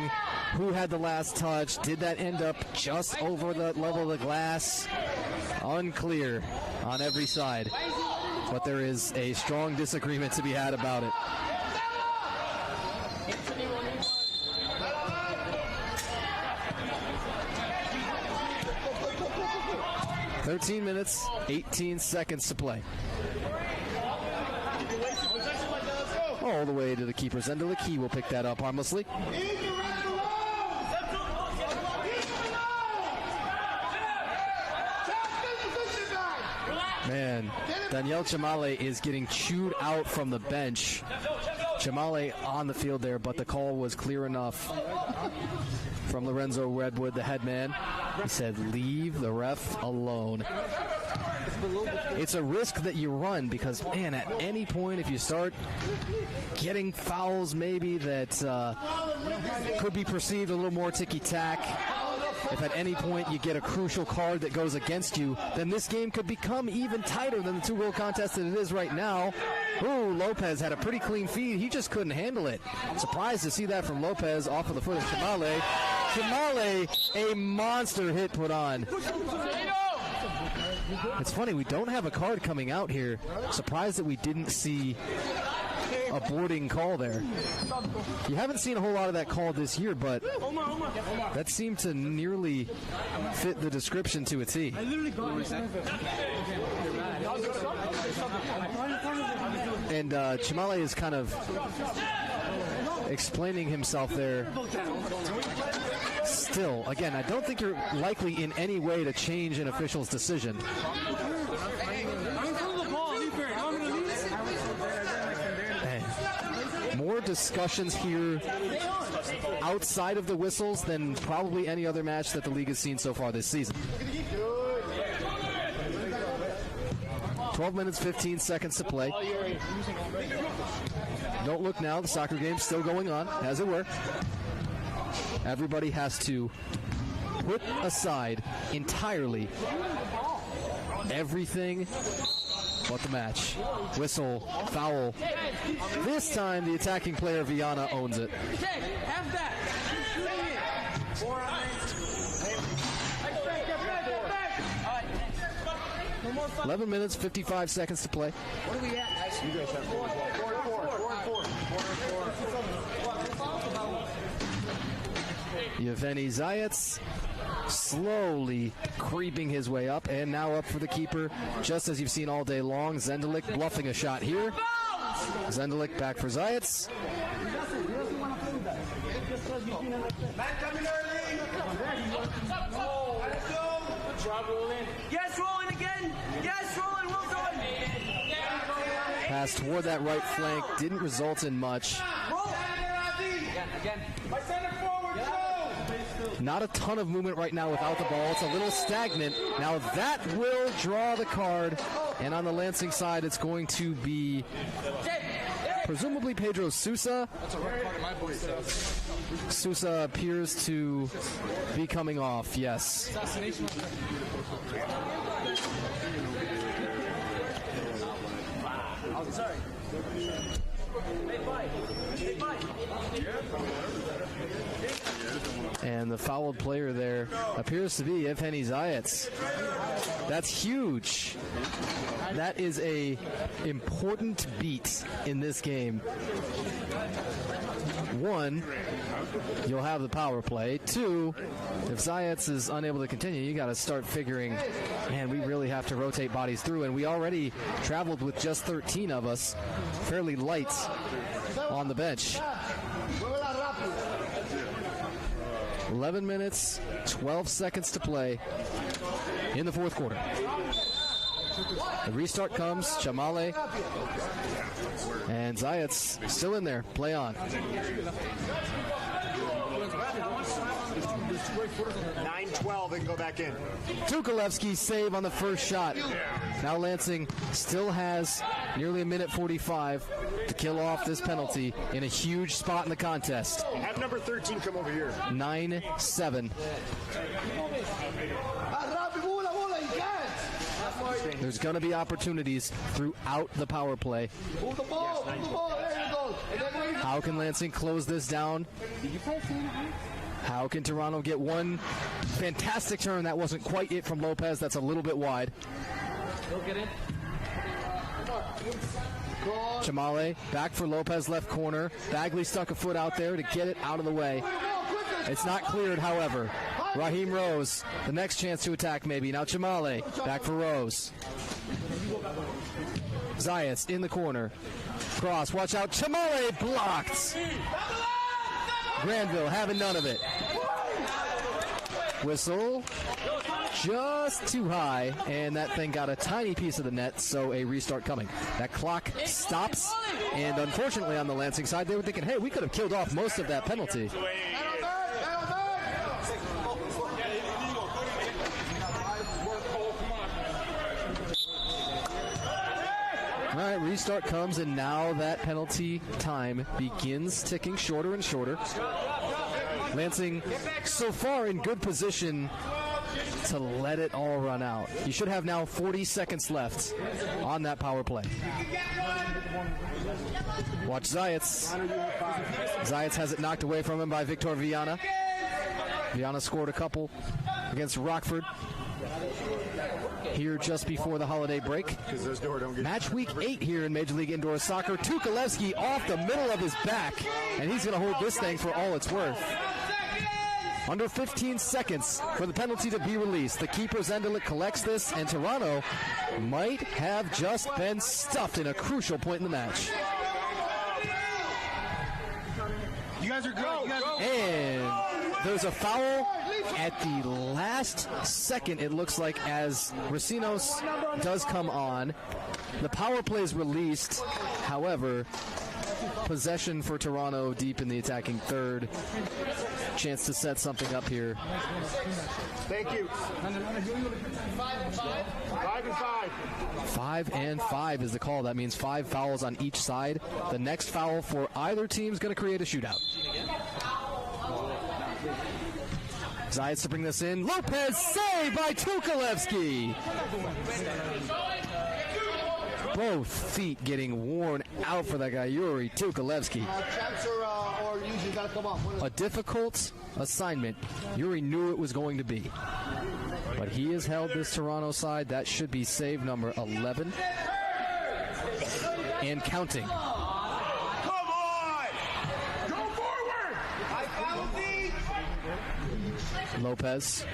Who had the last touch? Did that end up just over the level of the glass? Unclear on every side. But there is a strong disagreement to be had about it. "13 minutes, 18 seconds to play." All the way to the keeper. Zendelik, he will pick that up harmlessly. Man, Daniel Chamale is getting chewed out from the bench. Chamale on the field there, but the call was clear enough from Lorenzo Redwood, the head man. He said, leave the ref alone. It's a risk that you run because, man, at any point, if you start getting fouls maybe that could be perceived a little more ticky-tack, if at any point you get a crucial card that goes against you, then this game could become even tighter than the 2-goal contest that it is right now. Ooh, Lopez had a pretty clean feed. He just couldn't handle it. Surprised to see that from Lopez off of the foot of Chamale. Chamale, a monster hit put on. It's funny, we don't have a card coming out here. Surprised that we didn't see a boarding call there. You haven't seen a whole lot of that call this year, but that seemed to nearly fit the description to a T. And Chamale is kind of explaining himself there. Still, again, I don't think you're likely in any way to change an official's decision. More discussions here outside of the whistles than probably any other match that the league has seen so far this season. 12 minutes, 15 seconds to play. Don't look now, the soccer game's still going on, as it were. Everybody has to put aside entirely everything but the match. Whistle, foul. This time, the attacking player, Viana, owns it. 11 minutes, 55 seconds to play. What are we at? You guys have 4 Yevgeny Zayats slowly creeping his way up, and now up for the keeper, just as you've seen all day long. Zendelik bluffing a shot here. Zendelik back for Zayats. Yes, rolling again. Yes, rolling. Well done. Pass toward that right flank didn't result in much. Again. My center forward, go. Not a ton of movement right now without the ball. It's a little stagnant. Now that will draw the card. And on the Lansing side, it's going to be presumably Pedro Sousa. Sousa appears to be coming off, yes. Sorry. And the fouled player there appears to be Evgeny Zayats. That's huge. That is a important beat in this game. 1, you'll have the power play. 2, if Zayats is unable to continue, you got to start figuring, man, we really have to rotate bodies through. And we already traveled with just 13 of us, fairly light on the bench. 11 minutes, 12 seconds to play in the fourth quarter. The restart comes. Chamale and Zayats still in there. Play on. 9-12 and go back in. Tukalevsky save on the first shot. Now Lansing still has nearly a minute 45 to kill off this penalty in a huge spot in the contest. Have number 13 come over here. 9-7. There's going to be opportunities throughout the power play. Move the ball, there you go. How can Lansing close this down? How can Toronto get one fantastic turn? That wasn't quite it from Lopez. That's a little bit wide. Chamale back for Lopez, left corner. Bagley stuck a foot out there to get it out of the way. It's not cleared, however. Raheem Rose, the next chance to attack maybe. Now Chamale, back for Rose. Zayas in the corner. Cross, watch out. Chamale blocked. Granville having none of it. Whistle just too high, and that thing got a tiny piece of the net, so a restart coming. That clock stops, and unfortunately on the Lansing side, they were thinking, hey, we could have killed off most of that penalty. All right, restart comes, and now that penalty time begins ticking shorter and shorter. Lansing so far in good position to let it all run out. You should have now 40 seconds left on that power play. Watch Zayats. Zayats has it knocked away from him by Victor Viana. Viana scored a couple against Rockford here just before the holiday break. Match week 8 here in Major League Indoor Soccer. Tukalevsky off the middle of his back, and he's going to hold this thing for all it's worth. Under 15 seconds for the penalty to be released. The keeper Zendelik collects this, and Toronto might have just been stuffed in a crucial point in the match. You guys are good. And there's a foul at the last second, it looks like, as Racinos does come on. The power play is released. However, possession for Toronto deep in the attacking third. Chance to set something up here. Thank you. 5 and 5 is the call. That means 5 fouls on each side. The next foul for either team is going to create a shootout. Zayats to bring this in. Lopez saved by Tukalevsky. Both feet getting worn out for that guy, Yuri Tukalevsky. A difficult assignment. Yuri knew it was going to be. But he has held this Toronto side. That should be save number 11. And counting. Come on! Go forward! Lopez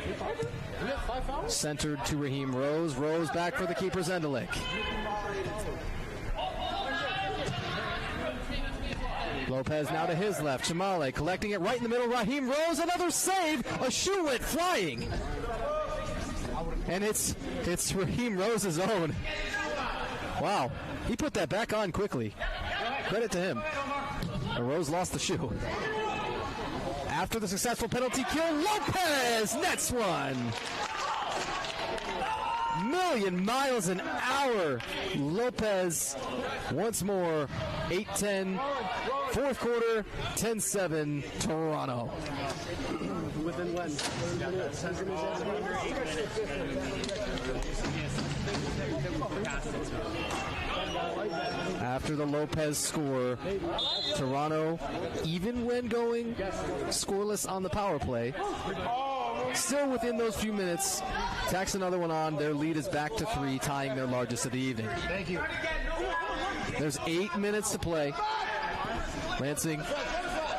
centered to Raheem Rose. Rose back for the keeper Zendelik. Lopez now to his left. Chamale collecting it right in the middle. Raheem Rose, another save. A shoe went flying. And it's Raheem Rose's own. Wow. He put that back on quickly. Credit to him. And Rose lost the shoe. After the successful penalty kill, Lopez nets one. Million miles an hour. Lopez once more. 8-10. Fourth quarter, 10-7, Toronto. Within when? After the Lopez score, Toronto, even when going scoreless on the power play, still within those few minutes, tacks another one on. Their lead is back to 3, tying their largest of the evening. Thank you. There's 8 minutes to play. Lansing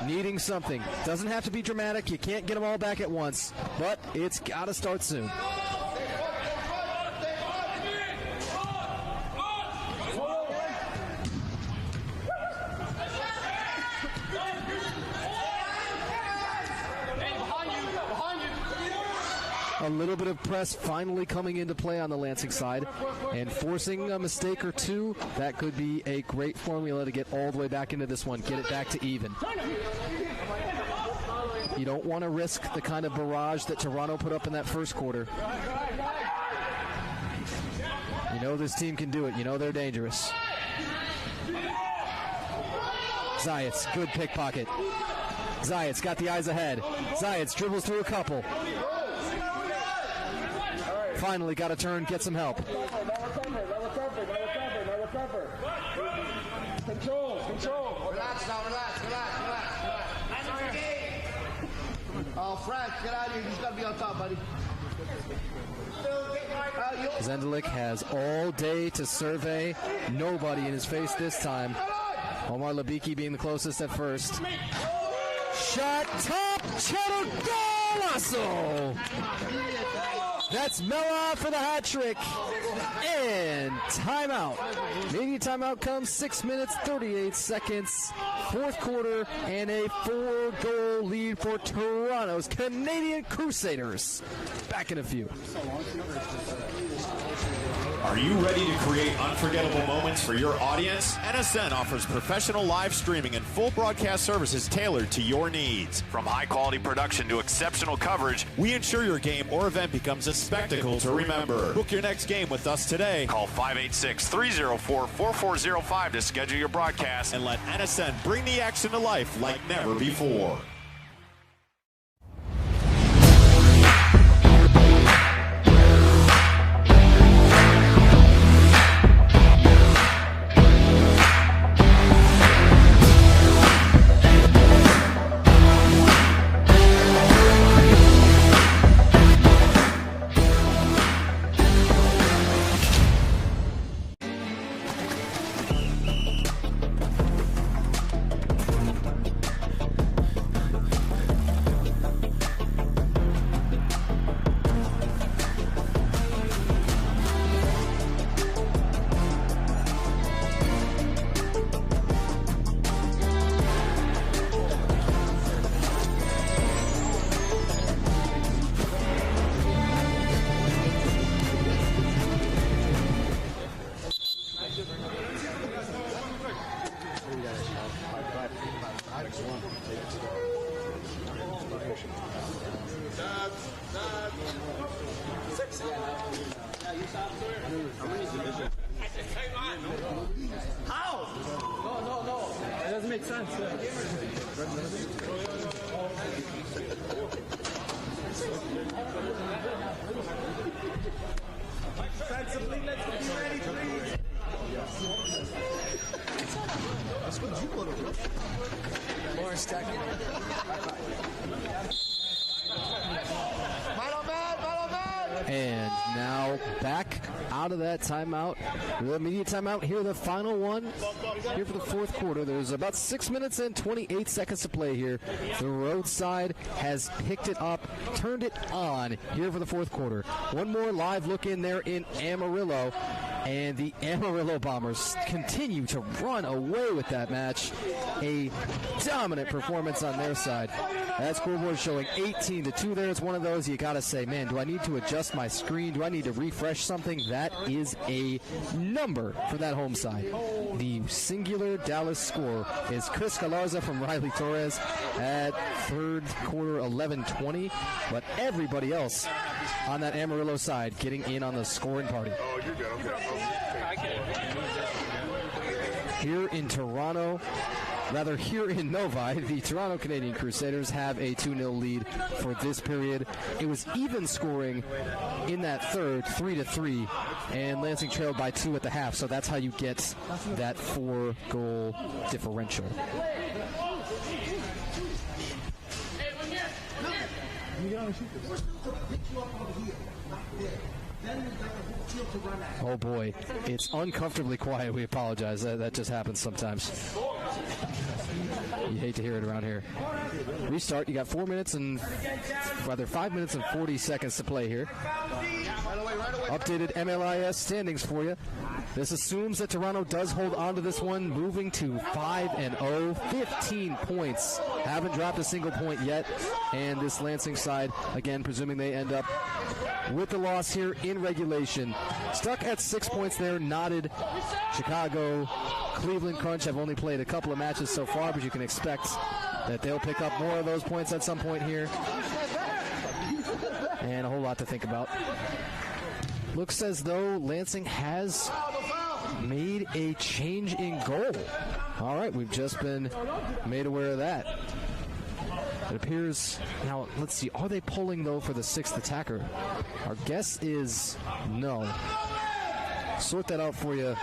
needing something. Doesn't have to be dramatic. You can't get them all back at once, but it's got to start soon. a little bit of press finally coming into play on the Lansing side, and forcing a mistake or two, that could be a great formula to get all the way back into this one, get it back to even. You don't want to risk the kind of barrage that Toronto put up in that first quarter. You know this team can do it. You know they're dangerous. Zayats, good pickpocket. Zayats got the eyes ahead. Zayats dribbles through a couple. Finally got a turn, get some help. Control. Relax now, relax. Frank, get out of here. You just got to be on top, buddy. Zendelik has all day to survey. Nobody in his face this time. Omar Labiki being the closest at first. Shot top, cheddar golazo! That's Mela for the hat trick. And timeout. Media timeout comes 6 minutes, 38 seconds. Fourth quarter, and a 4-goal lead for Toronto's Canadian Crusaders. Back in a few. Are you ready to create unforgettable moments for your audience? NSN offers professional live streaming and full broadcast services tailored to your needs. From high-quality production to exceptional coverage, we ensure your game or event becomes a spectacle to remember. Book your next game with us today. Call 586-304-4405 to schedule your broadcast and let NSN bring the action to life like never before. How? No. It doesn't make sense. Defensively, let's be ready, please. That's what you put over. More stacking. And now back out of that timeout. The media timeout here, the final one here for the fourth quarter. There's about 6 minutes and 28 seconds to play here. The road side has picked it up, turned it on here for the fourth quarter. One more live look in there in Amarillo. And the Amarillo Bombers continue to run away with that match. A dominant performance on their side. That scoreboard showing 18-2 there. It's one of those you got to say, man, do I need to adjust my screen? Do I need to refresh something? That is a number for that home side. The singular Dallas score is Chris Galarza from Riley Torres at third quarter 11-20. But everybody else on that Amarillo side getting in on the scoring party. Oh, you're good. Okay. Here in Toronto, rather here in Novi, the Toronto Canadian Crusaders have a 2-0 lead for this period. It was even scoring in that third, 3-3, and Lansing trailed by 2 at the half, so that's how you get that 4-goal differential. Oh boy, it's uncomfortably quiet. We apologize. That just happens sometimes. You hate to hear it around here. Restart. You got 5 minutes and 40 seconds to play here. Right away. updated MLIS standings for you. This assumes that Toronto does hold on to this one, moving to 5-0, 15 points. Haven't dropped a single point yet. And this Lansing side, again, presuming they end up with the loss here in regulation. Stuck at 6 points there, knotted. Chicago, Cleveland Crunch have only played a couple of matches so far, but you can expect that they'll pick up more of those points at some point here. And a whole lot to think about. Looks as though Lansing has made a change in goal. All right, we've just been made aware of that. It appears, now let's see, are they pulling though for the 6th attacker? Our guess is no. Sort that out for you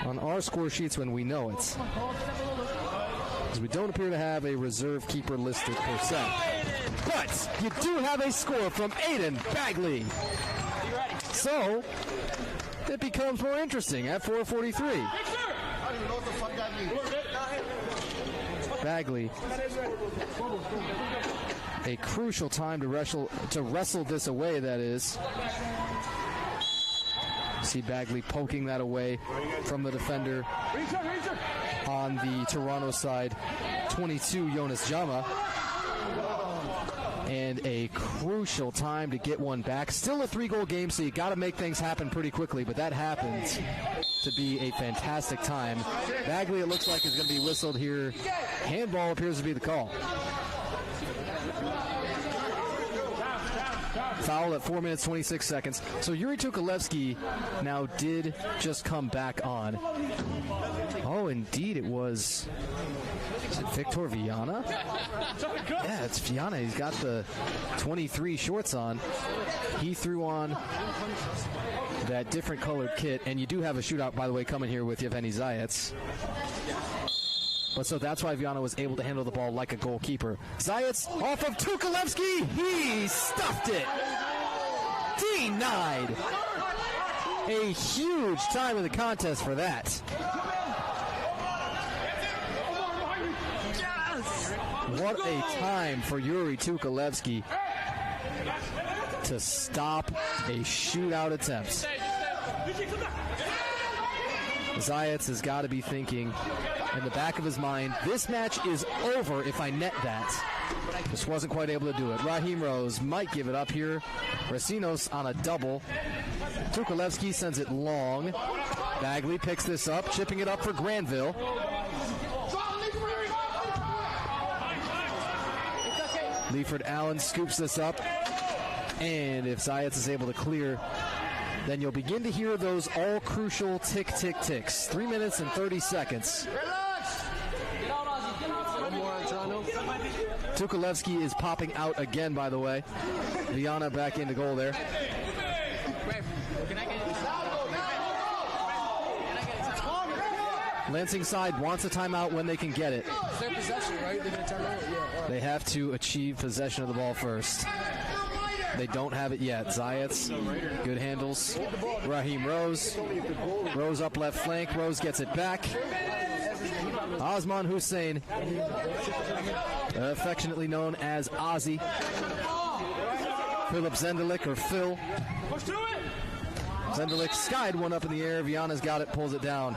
on our score sheets when we know it. Because we don't appear to have a reserve keeper listed per se. But you do have a score from Aiden Bagley. So, it becomes more interesting at 4:43. Bagley, a crucial time to wrestle this away, that is. See Bagley poking that away from the defender on the Toronto side, 22, Jonas Jama. And a crucial time to get one back. Still a 3-goal game, so you got to make things happen pretty quickly, but that happens to be a fantastic time. Bagley, it looks like, is going to be whistled here. Handball appears to be the call. Foul at 4 minutes, 26 seconds. So Yuri Tukalevsky now did just come back on. Oh, indeed, it was... Is it Victor Viana? Yeah, it's Viana. He's got the 23 shorts on. He threw on that different colored kit, and you do have a shootout, by the way, coming here with Yevgeny Zayats. But so that's why Viana was able to handle the ball like a goalkeeper. Zayats off of Tukalevsky. He stuffed it. Denied. A huge time in the contest for that. What a time for Yuri Tukalevsky to stop a shootout attempt. Zayats has got to be thinking in the back of his mind, this match is over if I net that. Just wasn't quite able to do it. Raheem Rose might give it up here. Racinos on a double. Tukalevsky sends it long. Bagley picks this up, chipping it up for Granville. Leiford Allen scoops this up, and if Zayats is able to clear, then you'll begin to hear those all-crucial tick-tick-ticks. 3 minutes and 30 seconds. Tukalevsky is popping out again, by the way. Viana back into goal there. Lansing side wants a timeout when they can get it. It's their possession, right? They're going to timeout? Yeah. They have to achieve possession of the ball first. They don't have it yet. Zayats, good handles. Raheem Rose. Rose up left flank. Rose gets it back. Osman Hussein, affectionately known as Ozzy. Philip Zendelik, or Phil. Zendelik skied one up in the air. Viana's got it, pulls it down.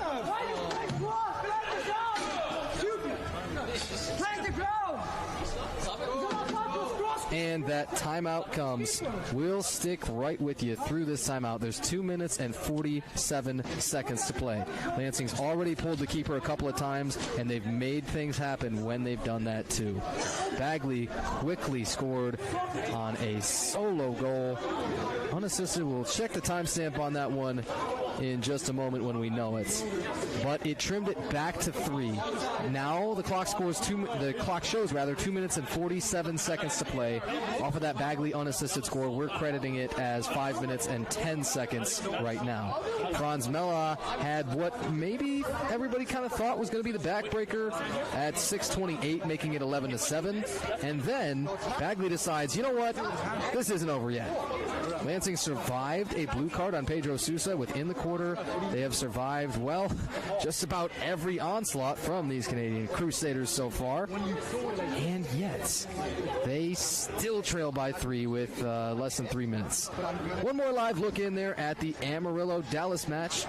And that timeout comes. We'll stick right with you through this timeout. There's 2 minutes and 47 seconds to play. Lansing's already pulled the keeper a couple of times, and they've made things happen when they've done that too. Bagley quickly scored on a solo goal. Unassisted. We'll check the timestamp on that one in just a moment when we know it. But it trimmed it back to 3. Now the clock shows 2 minutes and 47 seconds to play. Off of that Bagley unassisted score, we're crediting it as 5 minutes and 10 seconds right now. Franz Mella had what maybe everybody kind of thought was going to be the backbreaker at 6:28, making it 11-7. And then Bagley decides, you know what? This isn't over yet. Lansing survived a blue card on Pedro Sousa within the quarter. They have survived, well, just about every onslaught from these Canadian Crusaders so far. And yet, they still trail by 3 with less than 3 minutes. One more live look in there at the Amarillo-Dallas match.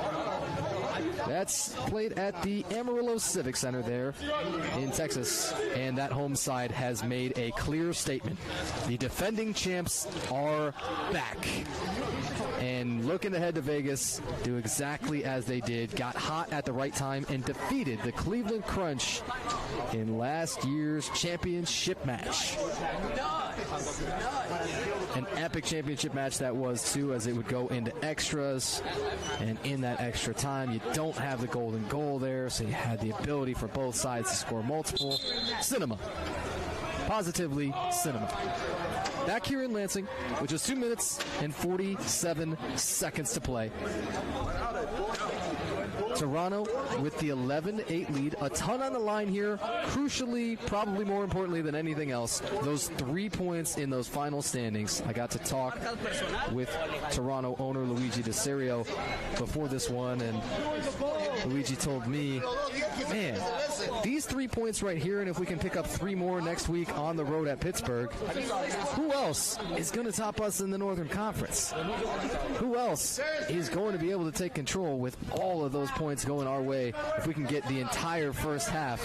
That's played at the Amarillo Civic Center there in Texas. And that home side has made a clear statement. The defending champs are back. And looking ahead to Vegas, do exactly as they did. Got hot at the right time and defeated the Cleveland Crunch in last year's championship match. An epic championship match that was, too, as it would go into extras. And in that extra time, you don't have the golden goal there, so you had the ability for both sides to score multiple. Cinema. Positively cinema. Back here in Lansing, with just 2 minutes and 47 seconds to play. Toronto with the 11-8 lead. A ton on the line here. Crucially, probably more importantly than anything else, those 3 points in those final standings. I got to talk with Toronto owner Luigi DeSerio before this one, and Luigi told me, man, these 3 points right here, and if we can pick up 3 more next week on the road at Pittsburgh, who else is going to top us in the Northern Conference? Who else is going to be able to take control with all of those points going our way if we can get the entire first half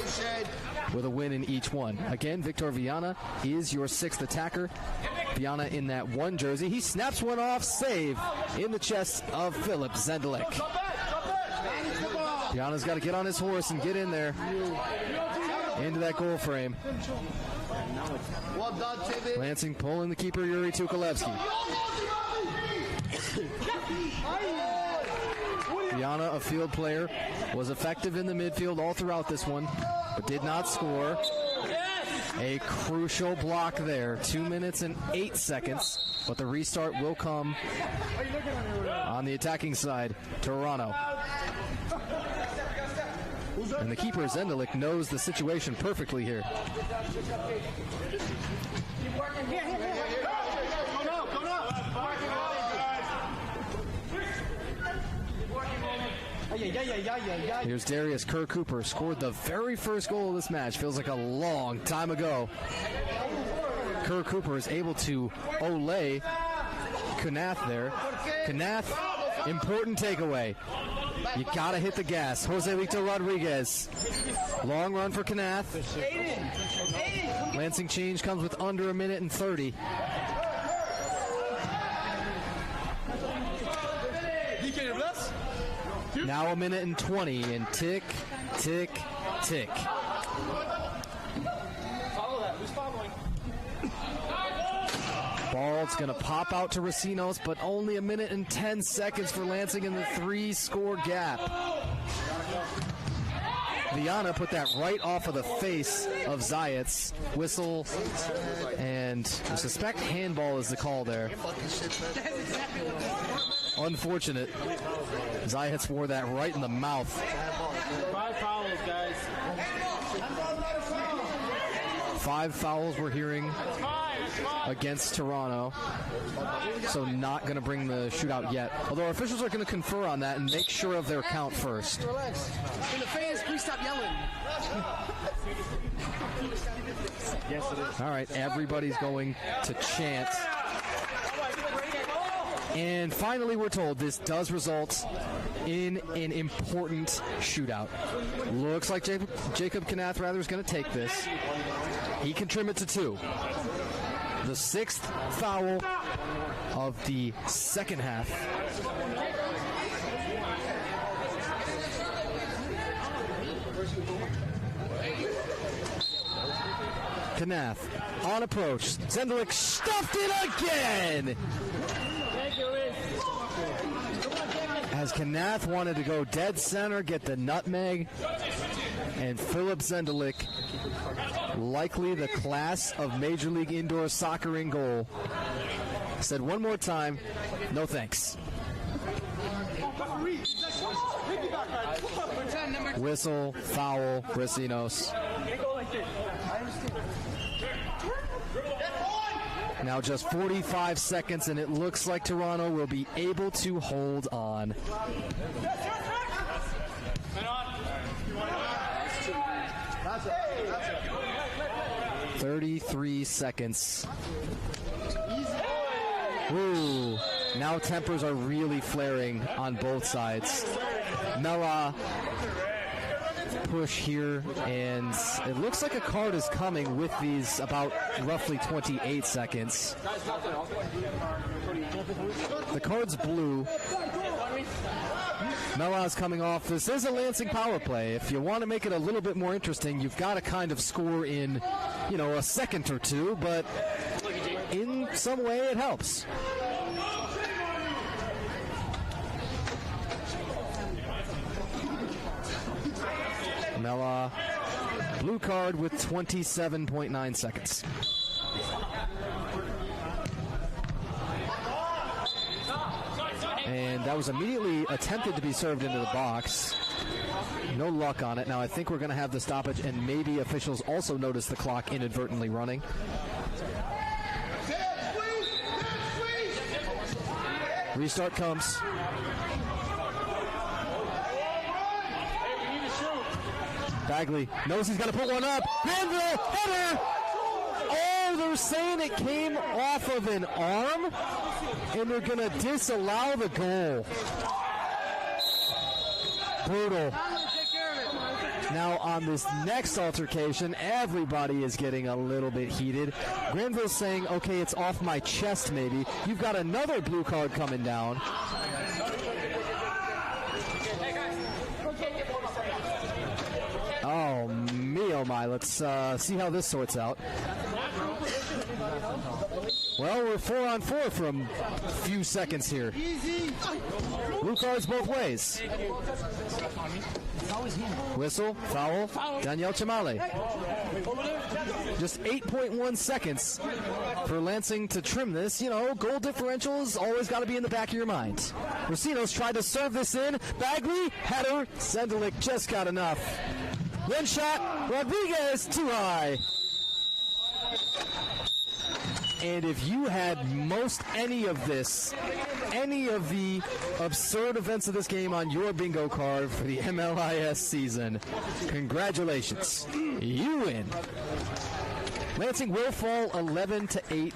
with a win in each one? Again, Victor Viana is your 6th attacker. Viana in that 1 jersey. He snaps one off, save in the chest of Philip Zendelik. Viana's got to get on his horse and get in there into that goal frame. Lansing pulling the keeper, Yuri Tukolevsky. Viana, a field player, was effective in the midfield all throughout this one, but did not score. A crucial block there, 2 minutes and 8 seconds, but the restart will come on the attacking side, Toronto. And the keeper, Zendelik, knows the situation perfectly here. Here's Darius Kerr Cooper, scored the very first goal of this match. Feels like a long time ago. Kerr Cooper is able to olay Knath there. Knath, important takeaway. You gotta hit the gas. Jose Victor Rodriguez. Long run for Knath. Lansing change comes with under 1 minute and 30. Now 1 minute and 20, and tick, tick, tick. Ball's going to pop out to Racinos, but only 1 minute and 10 seconds for Lansing in the 3-score gap. Viana put that right off of the face of Zayats. Whistle, and I suspect handball is the call there. Unfortunate. Zayats wore that right in the mouth. 5 fouls, guys. 5 fouls we're hearing against Toronto. So not going to bring the shootout yet. Although our officials are going to confer on that and make sure of their count first. Relax. And the fans, please stop yelling. Yes, it is. All right, everybody's going to chant. And finally, we're told this does result in an important shootout. Looks like Jacob Knath rather is going to take this. He can trim it to 2. The 6th foul of the second half. Knath on approach. Zendelik stuffed it again! As Knath wanted to go dead center, get the nutmeg, and Philip Zendelik, likely the class of Major League Indoor Soccer in goal, said one more time, no thanks. Whistle, foul, Racinos. Now just 45 seconds, and it looks like Toronto will be able to hold on. 33 seconds. Ooh, now tempers are really flaring on both sides. Mela push here, and it looks like a card is coming with these about roughly 28 seconds. The card's blue. Mela's coming off. This is a Lansing power play. If you want to make it a little bit more interesting, you've got to kind of score in, a second or two, but in some way it helps. Mela, blue card with 27.9 seconds. And that was immediately attempted to be served into the box. No luck on it. Now I think we're going to have the stoppage, and maybe officials also notice the clock inadvertently running. Restart comes. Bagley knows he's got to put one up. Granville, header! Oh, they're saying it came off of an arm, and they're going to disallow the goal. Brutal. Now on this next altercation, everybody is getting a little bit heated. Granville's saying, okay, it's off my chest maybe. You've got another blue card coming down. Oh, me, oh my. Let's see how this sorts out. Well, we're 4-on-4 from a few seconds here. Blue cards both ways. Whistle, foul, Danielle Chamale. Just 8.1 seconds for Lansing to trim this. Goal differentials always got to be in the back of your mind. Rosinos tried to serve this in. Bagley, header, Zendelik just got enough. One shot, Rodriguez, too high. And if you had any of the absurd events of this game on your bingo card for the MLIS season, congratulations, you win. Lansing will fall 11-8,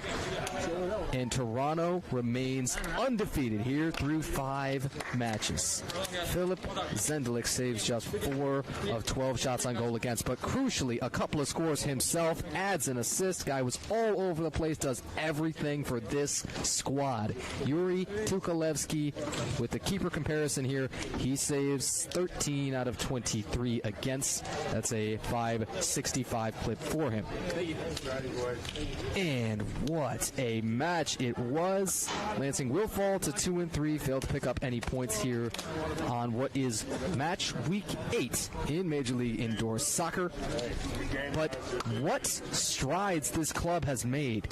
and Toronto remains undefeated here through 5 matches. Philip Zendelik saves just 4 of 12 shots on goal against, but crucially, a couple of scores himself, adds an assist. Guy was all over the place, does everything for this squad. Yuri Tukalevsky with the keeper comparison here. He saves 13 out of 23 against. That's a 565 clip for him. And what a match it was. Lansing will fall to 2-3, failed to pick up any points here on what is match week 8 in Major League Indoor Soccer. But what strides this club has made.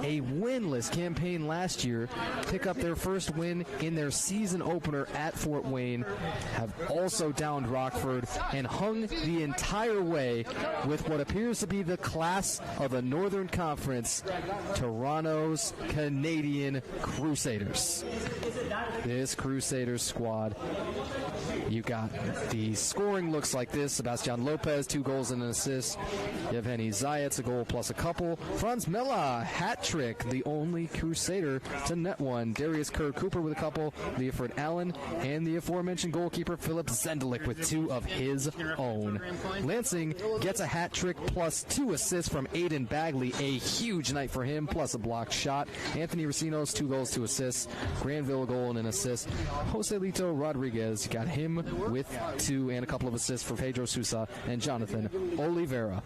A winless campaign last year, pick up their first win in their season opener at Fort Wayne, have also downed Rockford and hung the entire way with what appears to be the class of the Northern Conference, Toronto's Canadian Crusaders. This Crusaders squad, you got the scoring looks like this. Sebastian Lopez, 2 goals and an assist. Yevgeny Zayats, a goal plus a couple. Franz Mela, hat trick, the only Crusader to net one. Darius Kerr-Cooper with a couple. Leoford Allen, and the aforementioned goalkeeper Philip Zendelik with 2 of his own. Lansing gets a hat trick plus 2 assists from Aiden Bagley, a huge night for him, plus a blocked shot. Anthony Rosinos, 2 goals, 2 assists. Granville, a goal and an assist. Joselito Rodriguez got him with 2 and a couple of assists for Pedro Sousa and Jonathan Oliveira.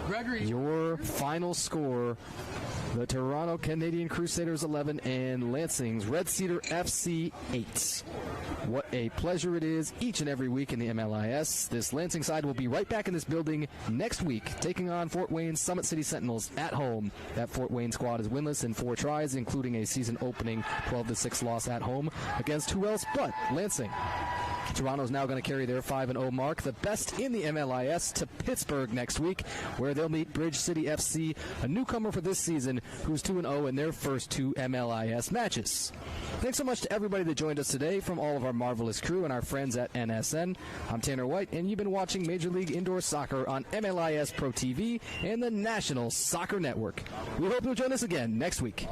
Gregory. Your final score, the Toronto Canadian Crusaders 11 and Lansing's Red Cedar FC 8. What a pleasure it is each and every week in the MLIS. This Lansing side will be right back in this building next week, taking on Fort Wayne Summit City Sentinels at home. That Fort Wayne squad is winless in 4 tries, including a season-opening 12-6 loss at home against who else but Lansing. Toronto's now going to carry their 5-0 mark, the best in the MLIS, to Pittsburgh next week, where they'll meet Red Cedar FC, a newcomer for this season, who's 2-0 in their first 2 MLIS matches. Thanks so much to everybody that joined us today from all of our marvelous crew and our friends at NSN. I'm Tanner White, and you've been watching Major League Indoor Soccer on MLIS Pro TV and the National Soccer Network. We hope you'll join us again next week.